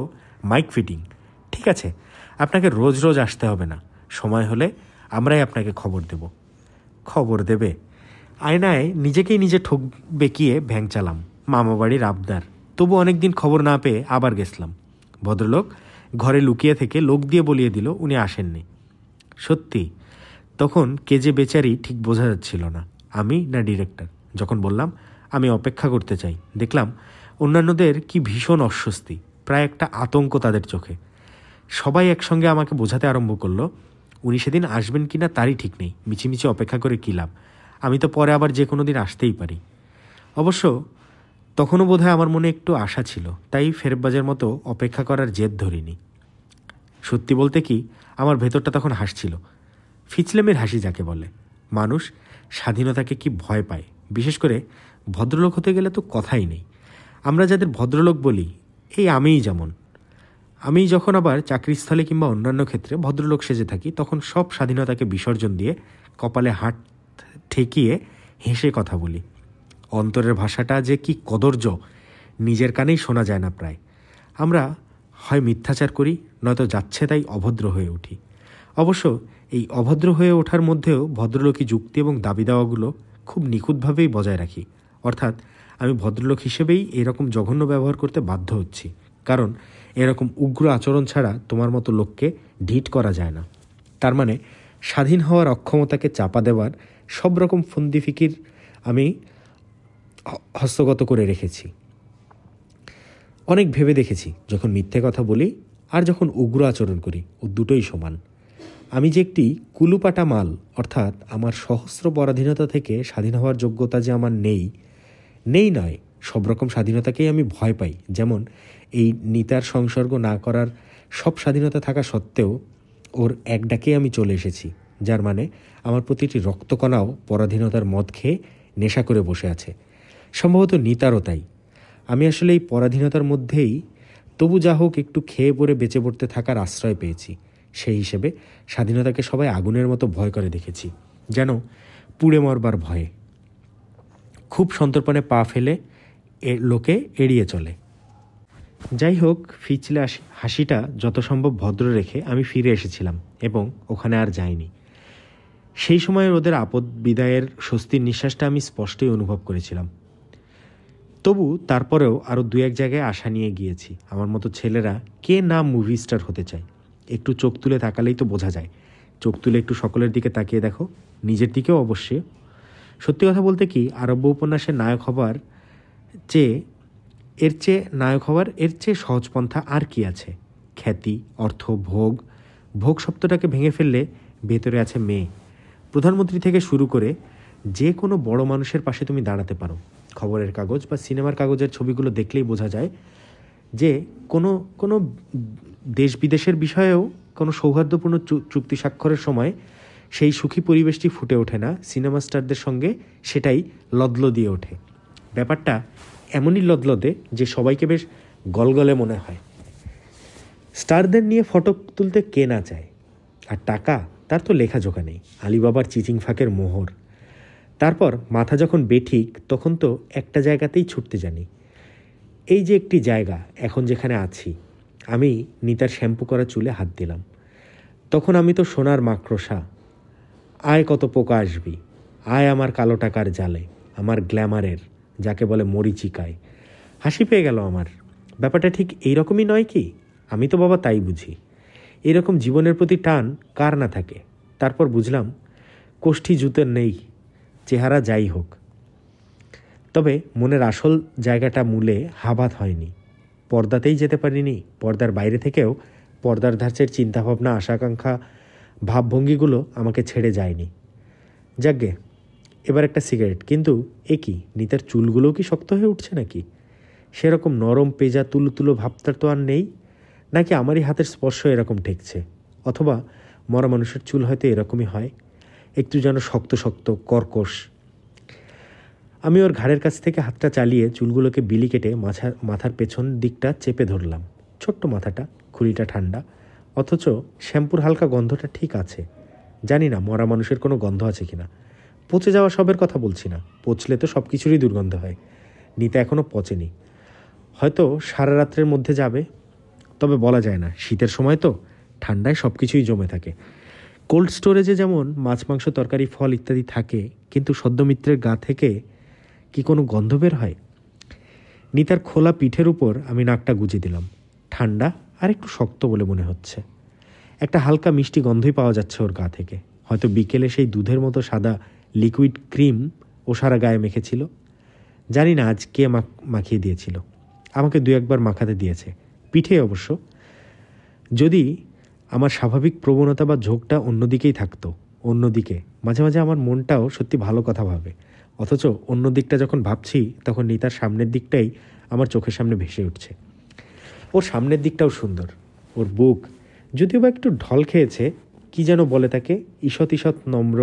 মাইক ফিটিং। ঠিক আছে, আপনাকে রোজ রোজ আসতে হবে না, সময় হলে আমরাই আপনাকে খবর দেব। খবর দেবে? আয়নায় নিজেকেই নিজে ঠোক বেঁকিয়ে ভ্যাং চালাম। মামাবাড়ির আবদার, তবু অনেক দিন খবর না পেয়ে আবার গেছলাম। ভদ্রলোক ঘরে লুকিয়ে থেকে লোক দিয়ে বলিয়ে দিল উনি আসেননি। সত্যি তখন কে যে বেচারি ঠিক বোঝা যাচ্ছিল না, আমি না ডিরেক্টর। যখন বললাম আমি অপেক্ষা করতে চাই, দেখলাম অন্যান্যদের কি ভীষণ অস্বস্তি, প্রায় একটা আতঙ্ক তাদের চোখে। সবাই একসঙ্গে আমাকে বোঝাতে আরম্ভ করলো উনি সেদিন আসবেন কিনা তারই ঠিক নেই, মিছিমিছি অপেক্ষা করে কী লাভ, আমি তো পরে আবার যে কোনো দিন আসতেই পারি। অবশ্য তখনও বোধহয় আমার মনে একটু আশা ছিল, তাই ফেরবাজের মতো অপেক্ষা করার জেদ ধরিনি। সত্যি বলতে কি, আমার ভেতরটা তখন হাসছিল, ফিচলেমের হাসি যাকে বলে। মানুষ স্বাধীনতাকে কি ভয় পায়, বিশেষ করে ভদ্রলোক হতে গেলে তো কথাই নেই। আমরা যাদের ভদ্রলোক বলি, এই আমিই যেমন। আমি যখন আবার চাকরিস্থলে কিংবা অন্যান্য ক্ষেত্রে ভদ্রলোক সেজে থাকি, তখন সব স্বাধীনতাকে বিসর্জন দিয়ে কপালে হাত ঠেকিয়ে হেসে কথা বলি। অন্তরের ভাষাটা যে কি কদর্য, নিজের কানেই শোনা যায় না প্রায়। আমরা হয় মিথ্যাচার করি, নয়তো যাচ্ছে তাই অভদ্র হয়ে উঠি। অবশ্য এই অভদ্র হয়ে ওঠার মধ্যেও ভদ্রলোকী যুক্তি এবং দাবি দাওয়াগুলো খুব নিখুঁতভাবেই বজায় রাখি। অর্থাৎ আমি ভদ্রলোক হিসেবেই এরকম জঘন্য ব্যবহার করতে বাধ্য হচ্ছি, কারণ এরকম উগ্র আচরণ ছাড়া তোমার মতো লোককে ঢিট করা যায় না। তার মানে স্বাধীন হওয়ার অক্ষমতাকে চাপা দেওয়ার সব রকম ফন্দি ফিকির আমি হস্তগত করে রেখেছি। অনেক ভেবে দেখেছি, যখন মিথ্যে কথা বলি আর যখন উগ্র আচরণ করি, ও দুটোই সমান। আমি যে একটি কুলুপাটা মাল, অর্থাৎ আমার সহস্র পরাধীনতা থেকে স্বাধীন হওয়ার যোগ্যতা যে আমার নেই নয়, সব রকম স্বাধীনতাকেই আমি ভয় পাই। যেমন এই নিতার সংসর্গ না করার সব স্বাধীনতা থাকা সত্ত্বেও ওর এক ডাকেই আমি চলে এসেছি। যার মানে আমার প্রতিটি রক্তকণাও পরাধীনতার মদ খেয়ে নেশা করে বসে আছে। সম্ভবত নিতারও তাই। আমি আসলে এই পরাধীনতার মধ্যেই তবু যা হোক একটু খেয়ে পরে বেঁচে পড়তে থাকার আশ্রয় পেয়েছি। সেই হিসেবে স্বাধীনতাকে সবাই আগুনের মতো ভয় করে দেখেছি, যেন পুড়ে মরবার ভয়ে। খুব সন্তর্পণে পা ফেলে লোকে এড়িয়ে চলে। যাই হোক, ফিচলে হাসিটা যত সম্ভব ভদ্র রেখে আমি ফিরে এসেছিলাম এবং ওখানে আর যাইনি। সেই সময়ের ওদের আপদ বিদায়ের স্বস্তির নিঃশ্বাসটা আমি স্পষ্টই অনুভব করেছিলাম। তবু তারপরেও আরও 2-1 জায়গায় আশা নিয়ে গিয়েছি। আমার মতো ছেলেরা কে না মুভি স্টার হতে চায়। একটু চোখ তুলে তাকালেই তো বোঝা যায়। চোখ তুলে একটু সকলের দিকে তাকিয়ে দেখো, নিজের দিকেও অবশ্যই। সত্যি কথা বলতে কি, আরব্য উপন্যাসের নায়ক হবার এর চেয়ে সহজ পন্থা আর কি আছে? খ্যাতি, অর্থ, ভোগ শব্দটাকে ভেঙে ফেললে ভেতরে আছে মেয়ে। প্রধানমন্ত্রী থেকে শুরু করে যে কোনো বড় মানুষের পাশে তুমি দাঁড়াতে পারো। খবরের কাগজ বা সিনেমার কাগজের ছবিগুলো দেখলেই বোঝা যায় যে কোনো দেশ বিদেশের বিষয়েও কোনো সৌহার্দ্যপূর্ণ চুক্তি স্বাক্ষরের সময় সেই সুখী পরিবেশটি ফুটে ওঠে না, সিনেমা স্টারদের সঙ্গে সেটাই লদলো দিয়ে ওঠে। ব্যাপারটা এমনই লদলদে যে সবাইকে বেশ গলগলে মনে হয়। স্টারদের নিয়ে ফটো তুলতে কে না চায়? আর টাকা, তার তো লেখাজোখা নেই। আলিবাবার চিচিং ফাঁকের মোহর। তারপর মাথা যখন বেঠিক, তখন তো একটা জায়গাতেই ছুটতে জানি। এই যে একটি জায়গা, এখন যেখানে আছি। আমি নিতার শ্যাম্পু করা চুলে হাত দিলাম। তখন আমি তো সোনার মাকড়সা। আয় কত পোকা আসবি, আয় আমার কালো টাকার জালে, আমার গ্ল্যামারের, যাকে বলে মরিচিকায়। হাসি পেয়ে গেল আমার। ব্যাপারটা ঠিক এইরকমই নয় কি? আমি তো বাবা তাই বুঝি। এরকম জীবনের প্রতি টান কার না থাকে। তারপর বুঝলাম কোষ্ঠী জুতের নেই, চেহারা যাই হোক। তবে মনের আসল জায়গাটা মূলে হাবাত হয়নি। পর্দাতেই যেতে পারিনি। পর্দার বাইরে থেকেও পর্দার ধাঁচের চিন্তাভাবনা, আশাকাঙ্ক্ষা, ভাবভঙ্গিগুলো আমাকে ছেড়ে যায়নি। যাকগে, এবার একটা সিগারেট। কিন্তু এ কি, নিতার চুলগুলোও কি শক্ত হয়ে উঠছে নাকি? সেরকম নরম পেজা তুলো ভাবটার তো আর নেই। নাকি আমারই হাতের স্পর্শ এরকম ঠেকছে? অথবা মরা মানুষের চুল হয়তো এরকমই হয়, একটু যেন শক্ত শক্ত, কর্কশ। আমি ওর ঘাড়ের কাছ থেকে হাতটা চালিয়ে চুলগুলোকে বিলি কেটে মাথার পেছন দিকটা চেপে ধরলাম। ছোট্ট মাথাটা, খুলিটা ঠান্ডা, অথচ শ্যাম্পুর হালকা গন্ধটা ঠিক আছে। জানি না মরা মানুষের কোনো গন্ধ আছে কিনা। পচে যাওয়া সবের কথা বলছি না, পচলে তো সব কিছুরই দুর্গন্ধ হয়। নিতে এখনও পচেনি, হয়তো সারা রাত্রের মধ্যে যাবে। তবে বলা যায় না, শীতের সময় তো, ঠান্ডায় সব কিছুই জমে থাকে। কোল্ড স্টোরেজে যেমন মাছ, মাংস, তরকারি, ফল ইত্যাদি থাকে, কিন্তু সদ্যমিত্রের গা থেকে কি কোনো গন্ধ বের হয়? নিতার খোলা পিঠের উপর আমি নাকটা গুজে দিলাম। ঠান্ডা আর একটু শক্ত বলে মনে হচ্ছে। একটা হালকা মিষ্টি গন্ধই পাওয়া যাচ্ছে ওর গা থেকে। হয়তো বিকেলে সেই দুধের মতো সাদা লিকুইড ক্রিম ও সারা গায়ে মেখেছিল। জানি না আজ কে মাখিয়ে দিয়েছিল। আমাকে 2-1 বার মাখাতে দিয়েছে, পিঠে অবশ্য। যদি আমার স্বাভাবিক প্রবণতা বা ঝোঁকটা অন্যদিকেই থাকতো, অন্যদিকে, মাঝে মাঝে আমার মনটাও সত্যি ভালো কথা ভাবে। অথচ অন্য দিকটা যখন ভাবছি, তখন নিতার সামনের দিকটাই আমার চোখের সামনে ভেসে উঠছে। ওর সামনের দিকটাও সুন্দর। ওর বুক যদিও বা একটু ঢল খেয়েছে, কি যেন বলে তাকে, ঈষৎ নম্র,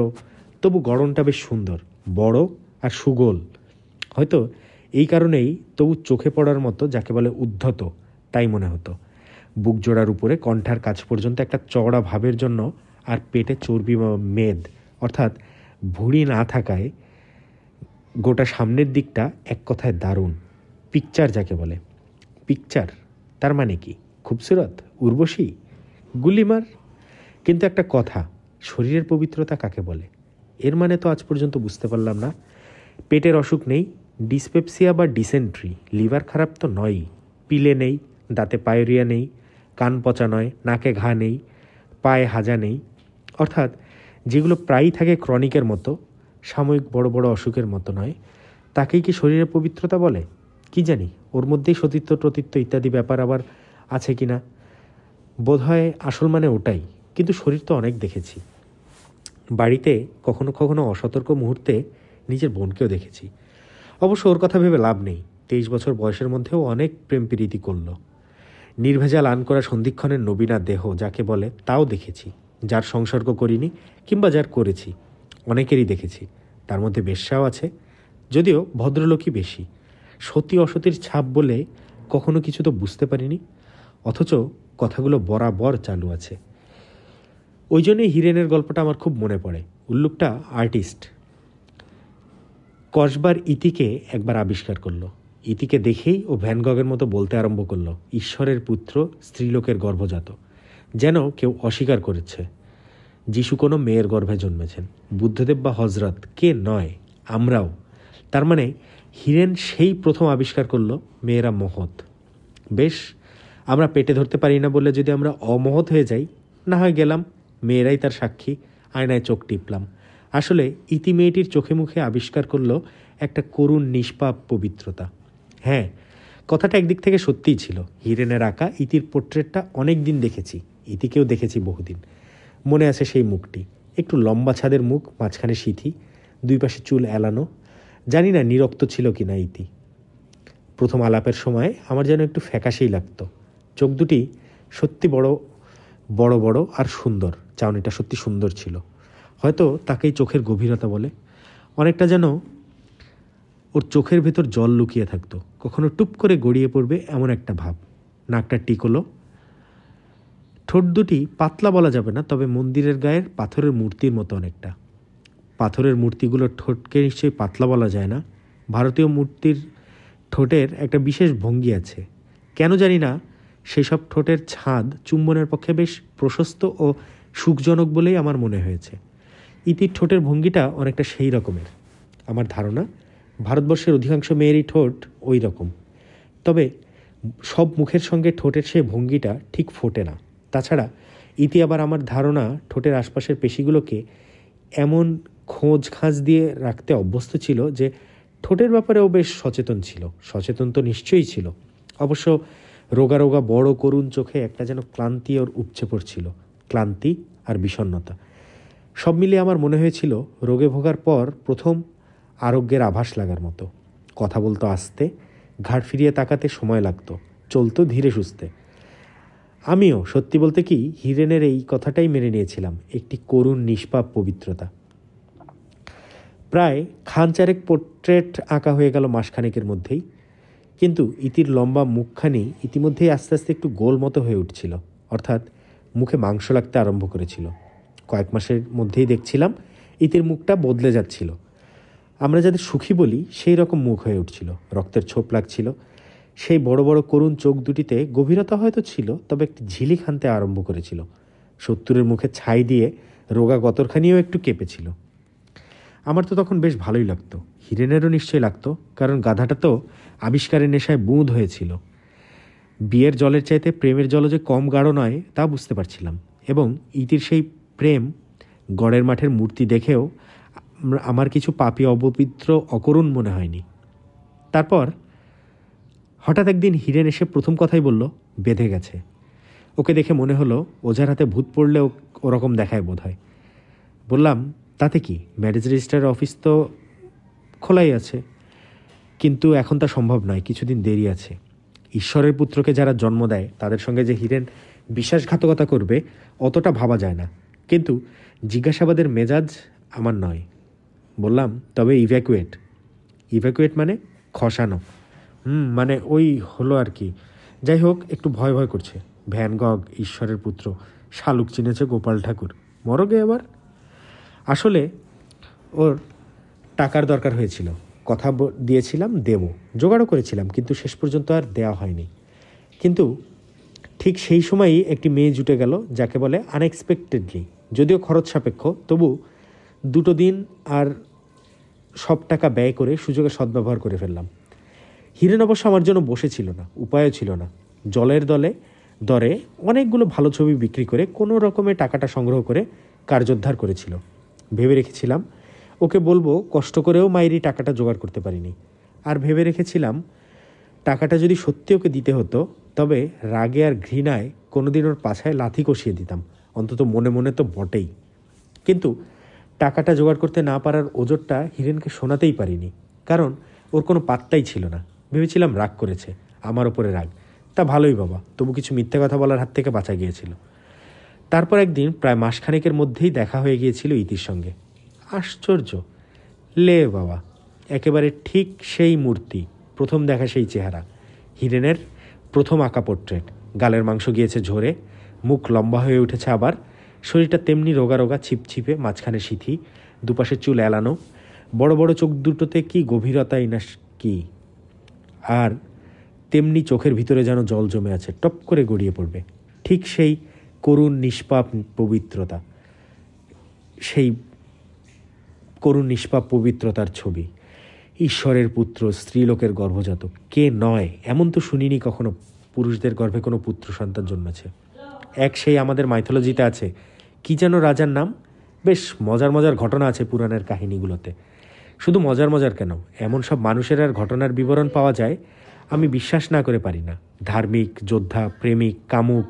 তবু গড়নটা বেশ সুন্দর, বড় আর সুগোল। হয়তো এই কারণেই তবু চোখে পড়ার মতো, যাকে বলে উদ্ধত, তাই মনে হতো। বুক জোড়ার উপরে কণ্ঠার কাছ পর্যন্ত একটা চওড়া ভাবের জন্য, আর পেটে চর্বি বা মেদ অর্থাৎ ভুঁড়ি না থাকায় গোটা সামনের দিকটা এক কথায় দারুণ। পিকচার যাকে বলে। পিকচার তার মানে কি? খুবসুরত, উর্বশী, গুলিমার। কিন্তু একটা কথা, শরীরের পবিত্রতা কাকে বলে? এর মানে তো আজ পর্যন্ত বুঝতে পারলাম না। পেটের অসুখ নেই, ডিসপেপসিয়া বা ডিসেন্ট্রি, লিভার খারাপ তো নয়ই, পিলে নেই, দাঁতে পায়োরিয়া নেই, কান পচা নয়, নাকে ঘা নেই, পায়ে হাজা নেই, অর্থাৎ যেগুলো প্রায়ই থাকে ক্রনিকের মতো, সাময়িক বড় বড় অসুখের মতো নয়, তাকেই কি শরীরের পবিত্রতা বলে? কি জানি, ওর মধ্যেই সতীত্ব টতীত্ব ইত্যাদি ব্যাপার আবার আছে কি না। বোধহয় আসল মানে ওটাই। কিন্তু শরীর তো অনেক দেখেছি। বাড়িতে কখনো কখনো অসতর্ক মুহূর্তে নিজের বোনকেও দেখেছি। অবশ্য ওর কথা ভেবে লাভ নেই। 23 বছর বয়সের মধ্যেও অনেক প্রেম প্রীতি করল। নির্ভেজাল আন করা সন্ধিক্ষণের নবীনা দেহ যাকে বলে, তাও দেখেছি। যার সংসর্গ করিনি কিংবা যার করেছি অনেকেরই দেখেছি। তার মধ্যে বেশ্যাও আছে, যদিও ভদ্রলোকই বেশি। সতী অসতীর ছাপ বলে কখনো কিছু তো বুঝতে পারিনি, অথচ কথাগুলো বরাবর চালু আছে। ওই জন্যই হিরেনের গল্পটা আমার খুব মনে পড়ে। উল্লুকটা আর্টিস্ট কসবার ইতিকে একবার আবিষ্কার করলো। ইতিকে দেখেই ও ভ্যান গগের মতো বলতে আরম্ভ করলো, ঈশ্বরের পুত্র স্ত্রীলোকের গর্ভজাত। যেন কেউ অস্বীকার করেছে যিশু কোনো মেয়ের গর্ভে জন্মেছেন। বুদ্ধদেব বা হজরত কে নয়, আমরাও। তার মানে হিরেন সেই প্রথম আবিষ্কার করলো মেয়েরা মহৎ। বেশ, আমরা পেটে ধরতে পারি না বলে যদি আমরা অমহৎ হয়ে যাই, না হয় গেলাম, মেয়েরাই তার সাক্ষী, আয়নায় চোখ টিপলাম। আসলে ইতি মেয়েটির চোখে মুখে আবিষ্কার করলো একটা করুণ নিষ্পাপ পবিত্রতা। হ্যাঁ, কথাটা একদিক থেকে সত্যিই ছিল। হিরেনের আঁকা ইতির পোর্ট্রেটটা অনেক দিন দেখেছি, ইতিকেও দেখেছি বহুদিন। মনে আছে সেই মুখটি, একটু লম্বা ছাদের মুখ, মাঝখানে সিথি, দুই পাশে চুল এলানো। জানি না নিরক্ত ছিল কিনা ইতি। প্রথম আলাপের সময় আমার যেন একটু ফ্যাকাশেই লাগতো। চোখ দুটি সত্যি বড় বড় বড় আর সুন্দর, চাউনিটা সত্যি সুন্দর ছিল। হয়তো তাকেই চোখের গভীরতা বলে। অনেকটা যেন ওর চোখের ভেতর জল লুকিয়ে থাকতো, কখনো টুপ করে গড়িয়ে পড়বে এমন একটা ভাব। নাকটা টিকলো, ঠোঁট দুটি পাতলা বলা যাবে না, তবে মন্দিরের গায়ের পাথরের মূর্তির মতো অনেকটা। পাথরের মূর্তিগুলোর ঠোঁটকে নিশ্চয়ই পাতলা বলা যায় না। ভারতীয় মূর্তির ঠোঁটের একটা বিশেষ ভঙ্গি আছে, কেন জানি না সেই সব ঠোঁটের ছাদ চুম্বনের পক্ষে বেশ প্রশস্ত ও সুখজনক বলেই আমার মনে হয়েছে। ইতির ঠোঁটের ভঙ্গিটা অনেকটা সেই রকমের। আমার ধারণা ভারতবর্ষের অধিকাংশ মেয়েরই ঠোঁট ওই রকম। তবে সব মুখের সঙ্গে ঠোঁটের সেই ভঙ্গিটা ঠিক ফোটে না। তাছাড়া ইতি আবার আমার ধারণা ঠোঁটের আশপাশের পেশিগুলোকে এমন খোঁজ খাঁজ দিয়ে রাখতে অভ্যস্ত ছিল যে ঠোঁটের ব্যাপারেও বেশ সচেতন ছিল। সচেতন তো নিশ্চয়ই ছিল। অবশ্য রোগা রোগা বড় করুণ চোখে একটা যেন ক্লান্তি ওর উপচে পড়ছিল, ক্লান্তি আর বিষণ্ণতা। সব মিলিয়ে আমার মনে হয়েছিল রোগে ভোগার পর প্রথম আরোগ্যের আভাস লাগার মতো। কথা বলতো আস্তে, ঘাড় ফিরিয়ে তাকাতে সময় লাগতো, চলতো ধীরে সুস্থে। আমিও সত্যি বলতে কি হিরেনের এই কথাটাই মেনে নিয়েছিলাম, একটি করুণ নিষ্পাপ পবিত্রতা। প্রায় খানচারেক পোর্ট্রেট আঁকা হয়ে গেল মাসখানেকের মধ্যেই, কিন্তু ইতির লম্বা মুখখানি ইতিমধ্যেই আস্তে আস্তে একটু গোল মতো হয়ে উঠছিল, অর্থাৎ মুখে মাংস লাগতে আরম্ভ করেছিল। কয়েক মাসের মধ্যেই দেখছিলাম ইতির মুখটা বদলে যাচ্ছিল। আমরা যাদের সুখী বলি সেই রকম মুখ হয়ে উঠছিল, রক্তের ছোপ লাগছিল। সেই বড় বড় করুণ চোখ দুটিতে গভীরতা হয়তো ছিল, তবে একটি ঝিলিক আনতে আরম্ভ করেছিল। 70-এর মুখে ছাই দিয়ে রোগা গতরখানিও একটু কেঁপেছিল। আমার তো তখন বেশ ভালোই লাগতো, হিরেনেরও নিশ্চয়ই লাগতো, কারণ গাধাটা তো আবিষ্কারের নেশায় বুঁদ হয়েছিল। বিয়ের জলের চাইতে প্রেমের জল যে কম গাঢ় নয় তা বুঝতে পারছিলাম। এবং ইতির সেই প্রেম গড়ের মাঠের মূর্তি দেখেও আমার কিছু পাপী অপবিত্র অকরুণ মনে হয়নি। তারপর হঠাৎ একদিন হিরেন এসে প্রথম কথাই বলল, বেঁধে গেছে। ওকে দেখে মনে হলো ওঝার হাতে ভূত পড়লেও ওরকম দেখায় বোধ হয়। বললাম, তাতে কি, ম্যারেজ রেজিস্ট্রার অফিস তো খোলাই আছে, কিন্তু এখন তা সম্ভব নয়, কিছুদিন দেরি আছে। ঈশ্বরের পুত্রকে যারা জন্ম দেয় তাদের সঙ্গে যে হিরেন বিশ্বাসঘাতকতা করবে অতটা ভাবা যায় না, কিন্তু জিজ্ঞাসাবাদের মেজাজ আমার নয়। বললাম, তবে ইভ্যাকুয়েট মানে খসানো। মানে ওই হলো আর কি। যাই হোক, একটু ভয় ভয় করছে। ভ্যান গগ, ঈশ্বরের পুত্র, শালুক চিনেছে গোপাল ঠাকুর, মরগে আবার। আসলে ওর টাকার দরকার হয়েছিল, কথা দিয়েছিলাম দেব, জোগাড়ও করেছিলাম, কিন্তু শেষ পর্যন্ত আর দেওয়া হয়নি। কিন্তু ঠিক সেই সময়ই একটি মেয়ে জুটে গেল, যাকে বলে আনএক্সপেক্টেডলি। যদিও খরচ সাপেক্ষ, তবু 2 দিন আর সব টাকা ব্যয় করে সুযোগে সদ্ব্যবহার করে ফেললাম। হিরেন অবশ্য আমার জন্য বসেছিল না, উপায়ও ছিল না। জলের দরে অনেকগুলো ভালো ছবি বিক্রি করে কোনো রকমে টাকাটা সংগ্রহ করে কার্যোদ্ধার করেছিল। ভেবে রেখেছিলাম ওকে বলবো কষ্ট করেও মায়েরই টাকাটা জোগাড় করতে পারিনি। আর ভেবে রেখেছিলাম টাকাটা যদি সত্যি ওকে দিতে হতো, তবে রাগে আর ঘৃণায় কোনোদিন ওর পাছায় লাথি কষিয়ে দিতাম, অন্তত মনে মনে তো বটেই। কিন্তু টাকাটা জোগাড় করতে না পারার ওজরটা হিরেনকে শোনাতেই পারিনি, কারণ ওর কোনো পাত্তাই ছিল না। ভেবেছিলাম রাগ করেছে, আমার ওপরে রাগ। তা ভালোই বাবা, তবু কিছু মিথ্যে কথা বলার হাত থেকে বাঁচা গিয়েছিল। তারপর একদিন প্রায় মাসখানেকের মধ্যেই দেখা হয়ে গিয়েছিল ইতির সঙ্গে। আশ্চর্য, লে বাবা, একেবারে ঠিক সেই মূর্তি, প্রথম দেখা সেই চেহারা। হিরেনের প্রথম আঁকা পোর্ট্রেট। গালের মাংস গিয়েছে ঝরে, মুখ লম্বা হয়ে উঠেছে, আবার শরীরটা তেমনি রোগা রোগা, ছিপছিপে, মাঝখানে সিথি, দুপাশের চুল এলানো, বড় বড় চোখ দুটোতে কি গভীরতাই না কি, আর তেমনি চোখের ভিতরে যেন জল জমে আছে, টপ করে গড়িয়ে পড়বে। ঠিক সেই করুণ নিষ্পাপ পবিত্রতা, সেই করুণ নিষ্পাপ পবিত্রতার ছবি। ঈশ্বরের পুত্র, স্ত্রীলোকের গর্ভজাত, কে নয়? এমন তো শুনিনি কখনো পুরুষদের গর্ভে কোনো পুত্র সন্তান জন্মেছে। এক সেই আমাদের মাইথোলজিতে আছে, কি যেন রাজার নাম? বেশ মজার মজার ঘটনা আছে পুরাণের কাহিনীগুলোতে। শুধু মজার মজার কেন, এমন সব মানুষের আর ঘটনার বিবরণ পাওয়া যায় আমি বিশ্বাস না করে পারি না। ধার্মিক, যোদ্ধা, প্রেমিক, কামুক,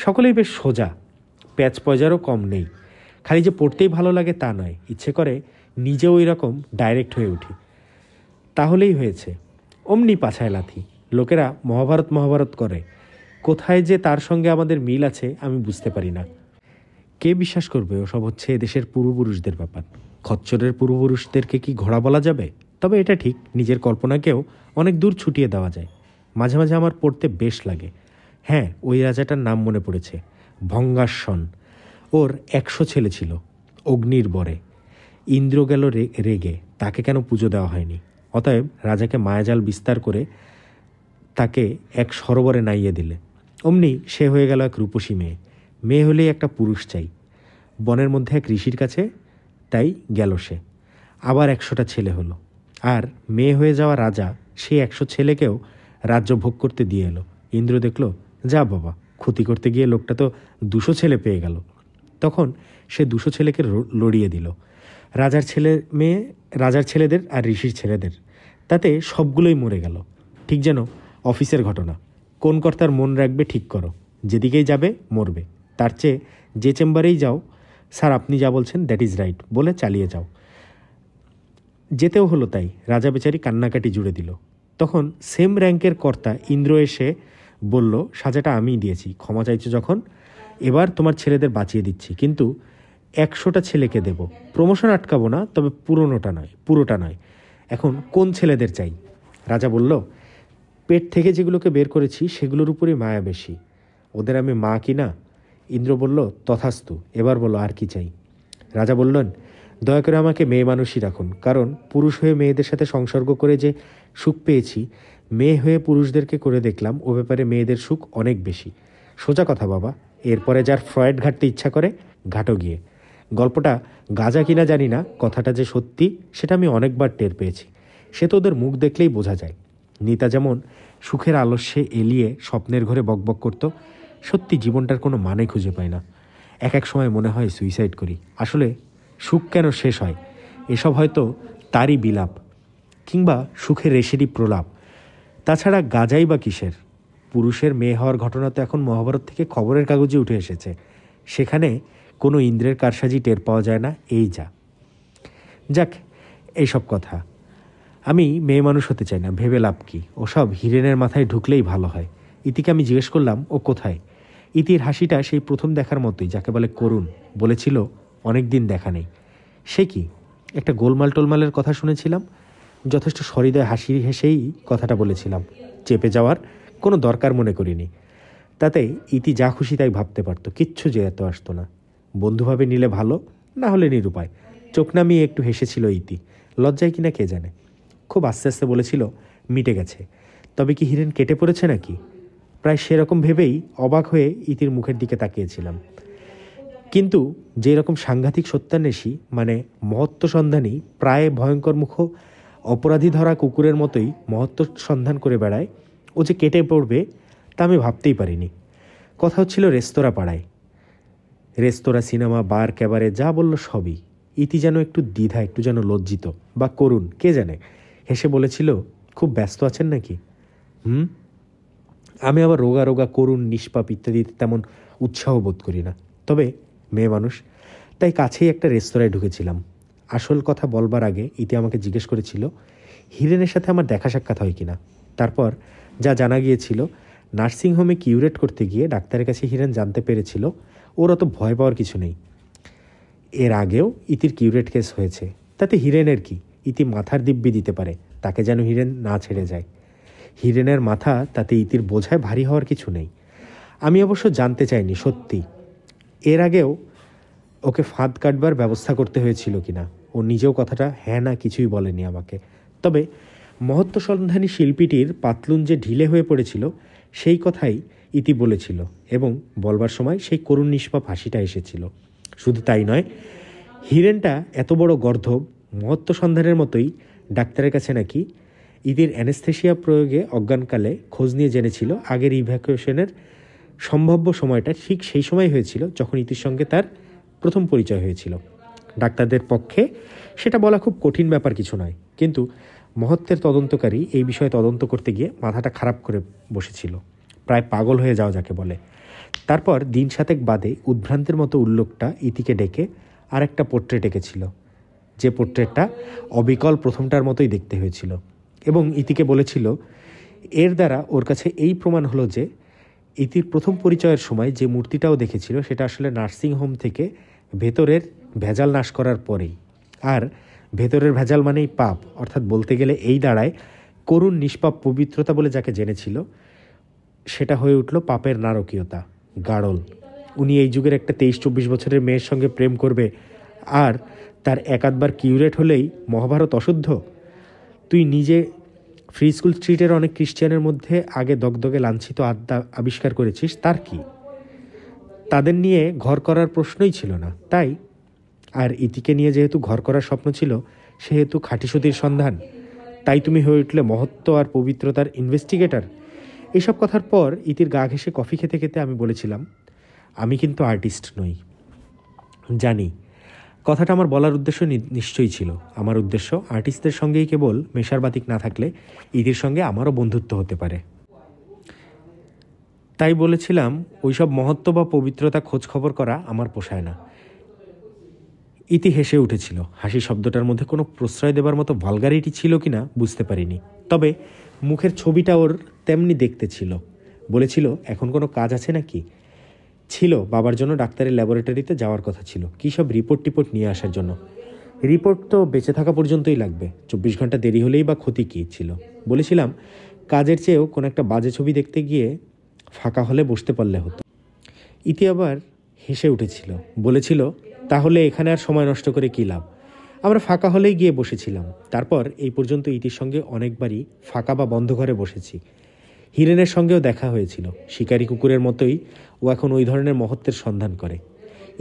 সকলেই বেশ সোজা, প্যাচ পয়জারও কম নেই। খালি যে পড়তেই ভালো লাগে তা নয়, ইচ্ছে করে নিজেও ওই রকম ডাইরেক্ট হয়ে উঠি, তাহলেই হয়েছে। অমনি পাছায় লাথি। লোকেরা মহাভারত মহাভারত করে, কোথায় যে তার সঙ্গে আমাদের মিল আছে আমি বুঝতে পারি না। কে বিশ্বাস করবে? ওসব হচ্ছে এদেশের পূর্বপুরুষদের ব্যাপার। খচ্চরের পূর্বপুরুষদেরকে কি ঘোড়া বলা যাবে? তবে এটা ঠিক, নিজের কল্পনাকেও অনেক দূর ছুটিয়ে দেওয়া যায়। মাঝে মাঝে আমার পড়তে বেশ লাগে। হ্যাঁ, ওই রাজাটার নাম মনে পড়েছে, ভঙ্গাসন। ওর 100 ছেলে ছিল, অগ্নির বরে। ইন্দ্র গেল রেগে, তাকে কেন পুজো দেওয়া হয়নি। অতএব রাজাকে মায়াজাল বিস্তার করে তাকে এক সরোবরে নাইয়ে দিলে। অমনি সে হয়ে গেল এক রূপসী মেয়ে। মেয়ে হলেই একটা পুরুষ চাই। বনের মধ্যে এক ঋষির কাছে, তাই গেল সে। আবার 100টা ছেলে হলো। আর মেয়ে হয়ে যাওয়া রাজা সেই 100 ছেলেকেও রাজ্য ভোগ করতে দিয়ে এলো। ইন্দ্র দেখল, যা বাবা, ক্ষতি করতে গিয়ে লোকটা তো 200 ছেলে পেয়ে গেল। তখন সে 200 ছেলেকে লড়িয়ে দিল, রাজার ছেলেদের আর ঋষির ছেলেদের। তাতে সবগুলোই মরে গেল। ঠিক যেন অফিসের ঘটনা। কোন কর্তার মন রাখবে ঠিক করো, যেদিকেই যাবে মরবে। তার চেয়ে যে চেম্বারেই যাও, স্যার আপনি যা বলছেন দ্যাট ইজ রাইট বলে চালিয়ে যাও। যেতেও হলো তাই। রাজা বেচারি কান্নাকাটি জুড়ে দিল। তখন সেম র্যাঙ্কের কর্তা ইন্দ্র এসে বলল, সাজাটা আমিই দিয়েছি, ক্ষমা চাইছো যখন, এবার তোমার ছেলেদের বাঁচিয়ে দিচ্ছি, কিন্তু 100টা ছেলেকে দেব। প্রমোশন আটকাবো না, তবে পুরোটা নয়। এখন কোন ছেলেদের চাই? রাজা বলল, পেট থেকে যেগুলোকে বের করেছি সেগুলোর উপরে মায়া বেশি, ওদের আমি মা কি না? ইন্দ্র বলল, তথাস্তু, এবার বলো আর কি চাই? রাজা বললেন, দয়া করে আমাকে মেয়ে মানুষই রাখুন, কারণ পুরুষ হয়ে মেয়েদের সাথে সংসর্গ করে যে সুখ পেয়েছি, মেয়ে হয়ে পুরুষদেরকে করে দেখলাম ও ব্যাপারে মেয়েদের সুখ অনেক বেশি। সোজা কথা বাবা, এরপরে যার ফ্রয়েড ঘাটতে ইচ্ছা করে ঘাটো গিয়ে। গল্পটা গাজা কিনা জানি না, কথাটা যে সত্যি সেটা আমি অনেকবার টের পেয়েছি। সে তো ওদের মুখ দেখলেই বোঝা যায়। নিতা যেমন সুখের আলস্যে এলিয়ে স্বপ্নের ঘরে বকবক করত, সত্যি জীবনটার কোনো মানে খুঁজে পায় না। এক এক সময় মনে হয় সুইসাইড করি। আসলে সুখ কেন শেষ হয়? এসব হয়তো তারই বিলাপ, কিংবা সুখের রেশেরই প্রলাপ। তাছাড়া গাজাই বা কিসের? পুরুষের মেয়ে হওয়ার ঘটনা তো এখন মহাভারত থেকে খবরের কাগজে উঠে এসেছে। সেখানে কোনো ইন্দ্রের কারসাজি টের পাওয়া যায় না, এই যা। যাক, এইসব কথা। আমি মেয়ে মানুষ হতে চাই না, ভেবে লাভ কি? ওসব হিরেনের মাথায় ঢুকলেই ভালো হয়। ইতিকে আমি জিজ্ঞেস করলাম, ও কোথায়? ইতির হাসিটা সেই প্রথম দেখার মতোই, যাকে বলে করুণ। বলেছিল, অনেক দিন দেখা নেই। সে কি, একটা গোলমাল টোলমালের কথা শুনেছিলাম। যথেষ্ট সহৃদয় হাসি হেসেই কথাটা বলেছিলাম, চেপে যাওয়ার কোনো দরকার মনে করিনি। তাতে ইতি যা খুশি তাই ভাবতে পারত, কিচ্ছু যে এত আসতো না। বন্ধুভাবে নিলে ভালো, না হলে নিরুপায়। চোখ নামিয়ে একটু হেসেছিল ইতি, লজ্জায় কিনা কে জানে। খুব আস্তে আস্তে বলেছিল, মিটে গেছে। তবে কি হিরেন কেটে পড়েছে নাকি? প্রায় সেরকম ভেবেই অবাক হয়ে ইতির মুখের দিকে তাকিয়েছিলাম। কিন্তু যে রকম সাংঘাতিক সত্যান্বেষী, মানে মহত্ব সন্ধানী, প্রায় ভয়ঙ্কর মুখ অপরাধী ধরা কুকুরের মতোই মহত্ব সন্ধান করে বেড়ায়, ও যে কেটে পড়বে তা আমি ভাবতেই পারিনি। কথা হচ্ছিল রেস্তোরাঁ পাড়ায়। রেস্তোরাঁ, সিনেমা, বার, ক্যাবারে, যা বলল সবই। ইতি যেন একটু দ্বিধা, একটু যেন লজ্জিত বা করুণ, কে জানে। হেসে বলেছিল, খুব ব্যস্ত আছেন নাকি? আমি আবার রোগা রোগা, করুণ, নিষ্পাপ ইত্যাদিতে তেমন উৎসাহ বোধ করি না। তবে মেয়ে মানুষ, তাই কাছেই একটা রেস্তোরাঁয় ঢুকেছিলাম। আসল কথা বলবার আগে ইতি আমাকে জিজ্ঞেস করেছিল, হিরেনের সাথে আমার দেখা সাক্ষাৎ হয় কিনা। তারপর যা জানা গিয়েছিল, নার্সিংহোমে কিউরেট করতে গিয়ে ডাক্তারের কাছে হিরেন জানতে পেরেছিল ওর অত ভয় পাওয়ার কিছু নেই। এর আগেও ইতির কিউরেট কেস হয়েছে, তাতে হিরেনের কি? ইতি মাথার দিব্যি দিতে পারে, তাকে যেন হিরেন না ছেড়ে যায়। হিরেনের মাথা, তাতে ইতির বোঝায় ভারী হওয়ার কিছু নেই। আমি অবশ্য জানতে চাইনি সত্যি এর আগেও ওকে ফাঁদ কাটবার ব্যবস্থা করতে হয়েছিল কিনা। ও নিজেও কথাটা হ্যাঁ না কিছুই বলেনি আমাকে। তবে মহত্ব সন্ধানী শিল্পীটির পাতলুন যে ঢিলে হয়ে পড়েছিল সেই কথাই ইতি বলেছিল, এবং বলবার সময় সেই করুণ নিষ্পাপ হাসিটা এসেছিল। শুধু তাই নয়, হিরেনটা এত বড় গর্ধব, মহত্ব সন্ধানের মতোই ডাক্তারের কাছে নাকি ইতির অ্যানেস্থেশিয়া প্রয়োগে অজ্ঞানকালে খোঁজ নিয়ে জেনেছিল আগের ইভ্যাকুয়েশনের সম্ভাব্য সময়টা ঠিক সেই সময় হয়েছিল যখন ইতির সঙ্গে তার প্রথম পরিচয় হয়েছিল। ডাক্তারদের পক্ষে সেটা বলা খুব কঠিন ব্যাপার কিছু নয়, কিন্তু মহত্বের তদন্তকারী এই বিষয়ে তদন্ত করতে গিয়ে মাথাটা খারাপ করে বসেছিল, প্রায় পাগল হয়ে যাওয়া যাকে বলে। তারপর দিন সাতেক বাদে উদ্ভ্রান্তের মতো উল্লোকটা ইতিকে ডেকে আর একটা পোর্ট্রেট এঁকেছিল, যে পোর্ট্রেটটা অবিকল প্রথমটার মতোই দেখতে হয়েছিল, এবং ইতিকে বলেছিল এর দ্বারা ওর কাছে এই প্রমাণ হলো যে ইতির প্রথম পরিচয়ের সময় যে মূর্তিটাও দেখেছিল সেটা আসলে নার্সিংহোম থেকে ভেতরের ভেজাল নাশ করার পরেই। আর ভেতরের ভেজাল মানেই পাপ, অর্থাৎ বলতে গেলে এই দাঁড়ায় করুণ নিষ্পাপ পবিত্রতা বলে যাকে জেনেছিল সেটা হয়ে উঠল পাপের নারকীয়তা, গাড়ল। উনি এই যুগের একটা 23-24 বছরের মেয়ের সঙ্গে প্রেম করবে আর তার একাধবার কিউরেট হলেই মহাভারত অশুদ্ধ? তুই নিজে ফ্রি স্কুল স্ট্রিটের অনেক খ্রিস্টিয়ানের মধ্যে আগে দগদগে লাঞ্ছিত আত্মা আবিষ্কার করেছিস, তার কি? তাদের নিয়ে ঘর করার প্রশ্নই ছিল না, তাই। আর ইতিকে নিয়ে যেহেতু ঘর করার স্বপ্ন ছিল, সেহেতু খাঁটিসতির সন্ধান, তাই তুমি হয়ে উঠলে মহত্ব আর পবিত্রতার ইনভেস্টিগেটর। এইসব কথার পর ইতির গা ঘেঁষে কফি খেতে খেতে আমি বলেছিলাম, আমি কিন্তু আর্টিস্ট নই। জানি, কথাটা আমার বলার উদ্দেশ্য নিশ্চয়ই ছিল। আমার উদ্দেশ্য আর্টিস্টদের সঙ্গেই কেবল মেশার বাতিক না থাকলে ইতির সঙ্গে আমারও বন্ধুত্ব হতে পারে। তাই বলেছিলাম ওইসব মহত্ব বা পবিত্রতা খোঁজ খবর করা আমার পোষায় না। ইতি হেসে উঠেছিল। হাসি শব্দটার মধ্যে কোনো প্রশ্রয় দেবার মতো ভালগারিটি ছিল কিনা বুঝতে পারিনি, তবে মুখের ছবিটা ওর তেমনি দেখতে ছিল। বলেছিল, এখন কোনো কাজ আছে নাকি? ছিল, বাবার জন্য ডাক্তারের ল্যাবরেটরিতে যাওয়ার কথা ছিল, কী সব রিপোর্ট নিয়ে আসার জন্য। রিপোর্ট তো বেঁচে থাকা পর্যন্তই লাগবে, 24 ঘন্টা দেরি হলেই বা ক্ষতি কী ছিল। বলেছিলাম কাজের চেয়েও কোনো একটা বাজে ছবি দেখতে গিয়ে ফাঁকা হলে বসতে পারলে হতো। ইতি আবার হেসে উঠেছিল, বলেছিল, তাহলে এখানে আর সময় নষ্ট করে কী লাভ? আমরা ফাঁকা হলেই গিয়ে বসেছিলাম। তারপর এই পর্যন্ত ইতির সঙ্গে অনেকবারই ফাঁকা বা বন্ধ ঘরে বসেছি। হিরেনের সঙ্গেও দেখা হয়েছিল। শিকারি কুকুরের মতোই ও এখন ওই ধরনের মহত্বের সন্ধান করে।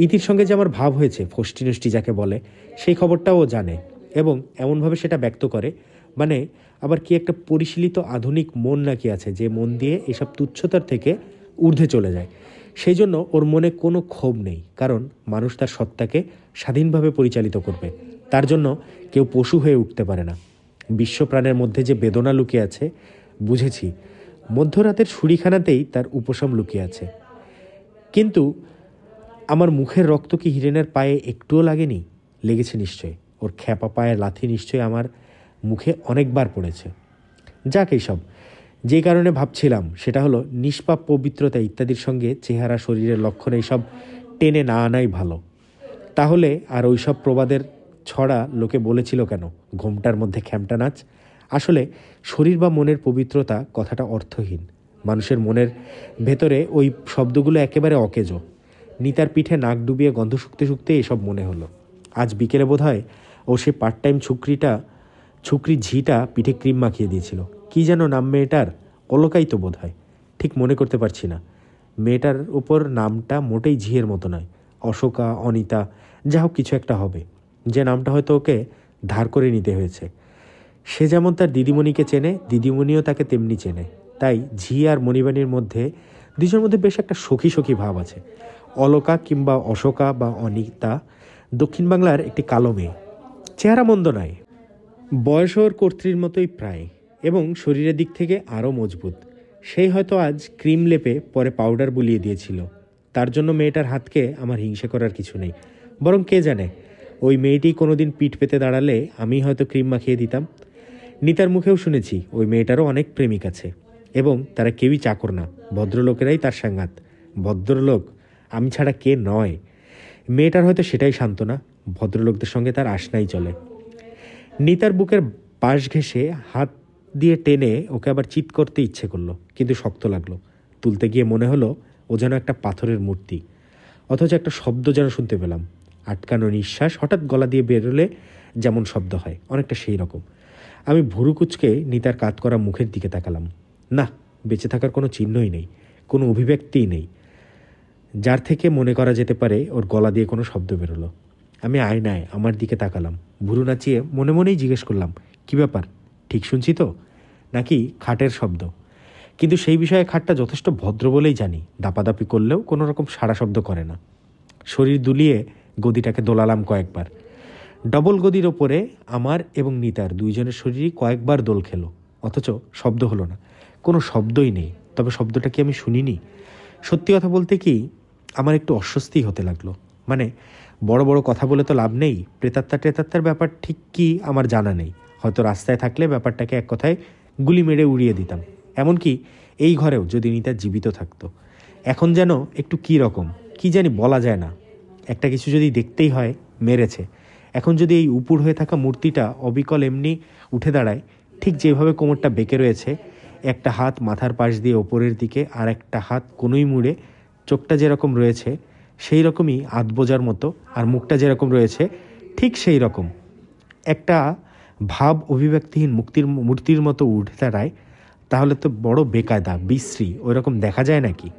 ইতির সঙ্গে যে আমার ভাব হয়েছে, ফষ্টি নষ্টি যাকে বলে, সেই খবরটাও ও জানে, এবং এমনভাবে সেটা ব্যক্ত করে, মানে আবার কি একটা পরিশীলিত আধুনিক মন নাকি আছে, যে মন দিয়ে এসব তুচ্ছতার থেকে ঊর্ধ্বে চলে যায়। সেই জন্য ওর মনে কোনো ক্ষোভ নেই, কারণ মানুষ তার সত্তাকে স্বাধীনভাবে পরিচালিত করবে, তার জন্য কেউ পশু হয়ে উঠতে পারে না। বিশ্বপ্রাণের মধ্যে যে বেদনা লুকিয়ে আছে, বুঝেছি মধ্যরাতের ছুরিখানাতেই তার উপশম লুকিয়ে আছে। কিন্তু আমার মুখের রক্ত কি হিরেনের পায়ে একটুও লাগেনি? লেগেছে নিশ্চয়। ওর খ্যাপা পায়ের লাথি নিশ্চয়ই আমার মুখে অনেকবার পড়েছে। যাক, এইসব যে কারণে ভাবছিলাম সেটা হলো নিষ্পাপ পবিত্রতা ইত্যাদির সঙ্গে চেহারা শরীরের লক্ষণ এইসব টেনে না আনাই ভালো। তাহলে আর ওইসব প্রবাদের ছড়া লোকে বলেছিল কেন, ঘোমটার মধ্যে খ্যামটা নাচ? আসলে শরীর বা মনের পবিত্রতা কথাটা অর্থহীন। মানুষের মনের ভেতরে ওই শব্দগুলো একেবারে অকেজো। নিতার পিঠে নাক ডুবিয়ে গন্ধ শুকতে শুকতে এসব মনে হলো। আজ বিকেলে বোধহয় ও সে পার্ট টাইম ছুকরি ঝিটা পিঠে ক্রিম মাখিয়ে দিয়েছিল। কি যেন নাম মেয়েটার? অলকাই তো বোধ হয়, ঠিক মনে করতে পারছি না। মেয়েটার উপর নামটা মোটেই ঝিয়ের মতো নয়, অশোকা, অনিতা, যা হোক কিছু একটা হবে, যে নামটা হয়তো ওকে ধার করে নিতে হয়েছে। সে যেমন তার দিদিমণিকে চেনে, দিদিমণিও তাকে তেমনি চেনে। তাই ঝি আর মণিবাণীর মধ্যে দুজনের মধ্যে বেশ একটা সখী সখী ভাব আছে। অলকা কিংবা অশোকা বা অনিতা দক্ষিণ বাংলার একটি কালো মেয়ে, চেহারা মন্দ নয়, বয়স ওর কর্ত্রীর মতোই প্রায়, এবং শরীরের দিক থেকে আরও মজবুত। সেই হয়তো আজ ক্রিম লেপে পরে পাউডার বুলিয়ে দিয়েছিল। তার জন্য মেয়েটার হাতকে আমার হিংসে করার কিছু নেই, বরং কে জানে ওই মেয়েটি কোনোদিন পিঠ পেতে দাঁড়ালে আমি হয়তো ক্রিম মাখিয়ে দিতাম। নিতার মুখেও শুনেছি ওই মেয়েটারও অনেক প্রেমিক আছে, এবং তারা কেউই চাকর না, ভদ্রলোকেরাই তার সাঙ্গাত। ভদ্রলোক আমি ছাড়া কে নয়। মেয়েটার হয়তো সেটাই সান্ত্বনা, ভদ্রলোকদের সঙ্গে তার আশনাই চলে। নিতার বুকের পাশ ঘেঁষে হাত দিয়ে টেনে ওকে আবার চিৎ করতে ইচ্ছে করলো, কিন্তু শক্ত লাগলো। তুলতে গিয়ে মনে হলো ও যেন একটা পাথরের মূর্তি। অথচ একটা শব্দ যেন শুনতে পেলাম, আটকানো নিঃশ্বাস হঠাৎ গলা দিয়ে বেরোলে যেমন শব্দ হয়, অনেকটা সেই রকম। আমি ভুরু কুচকে নিতার কাত করা মুখের দিকে তাকালাম। না, বেঁচে থাকার কোনো চিহ্নই নেই, কোনো অভিব্যক্তিই নেই যার থেকে মনে করা যেতে পারে ওর গলা দিয়ে কোনো শব্দ বেরোলো। আমি আয়নায় আমার দিকে তাকালাম, ভুরু নাচিয়ে মনে মনেই জিজ্ঞেস করলাম, কী ব্যাপার, ঠিক শুনছি তো, নাকি খাটের শব্দ? কিন্তু সেই বিষয়ে খাটটা যথেষ্ট ভদ্র বলেই জানি, দাপাদাপি করলেও কোনো রকম সাড়া শব্দ করে না। শরীর দুলিয়ে গদিটাকে দোলালাম কয়েকবার। ডবল গদির ওপরে আমার এবং নিতার দুইজনের শরীরই কয়েকবার দোল খেলো, অথচ শব্দ হলো না, কোনো শব্দই নেই। তবে শব্দটা কি আমি শুনিনি? সত্যি কথা বলতে কি, আমার একটু অস্বস্তি হতে লাগলো। মানে বড় বড় কথা বলে তো লাভ নেই, প্রেতাত্মা টেতাত্মার ব্যাপার ঠিক কি আমার জানা নেই। হয়তো রাস্তায় থাকলে ব্যাপারটাকে এক কথায় গুলি মেরে উড়িয়ে দিতাম। এমনকি এই ঘরেও যদি নিতা জীবিত থাকতো। এখন যেন একটু কী রকম, কি জানি বলা যায় না। একটা কিছু যদি দেখতেই হয়, মেরেছে। এখন যদি এই উপুড় হয়ে থাকা মূর্তিটা অবিকল এমনি উঠে দাঁড়ায়, ঠিক যেভাবে কোমরটা বেঁকে রয়েছে, একটা হাত মাথার পাশ দিয়ে ওপরের দিকে আর একটা হাত কোনোই মুড়ে, চোখটা যেরকম রয়েছে সেই রকমই আধবোজার মতো, আর মুখটা যেরকম রয়েছে ঠিক সেই রকম একটা ভাব অভিব্যক্তিহীন মূর্তির মতো উঠে দাঁড়ায়, তাহলে তো বড় বেকায়দা, বিশ্রী, ওই রকম দেখা যায় নাকি?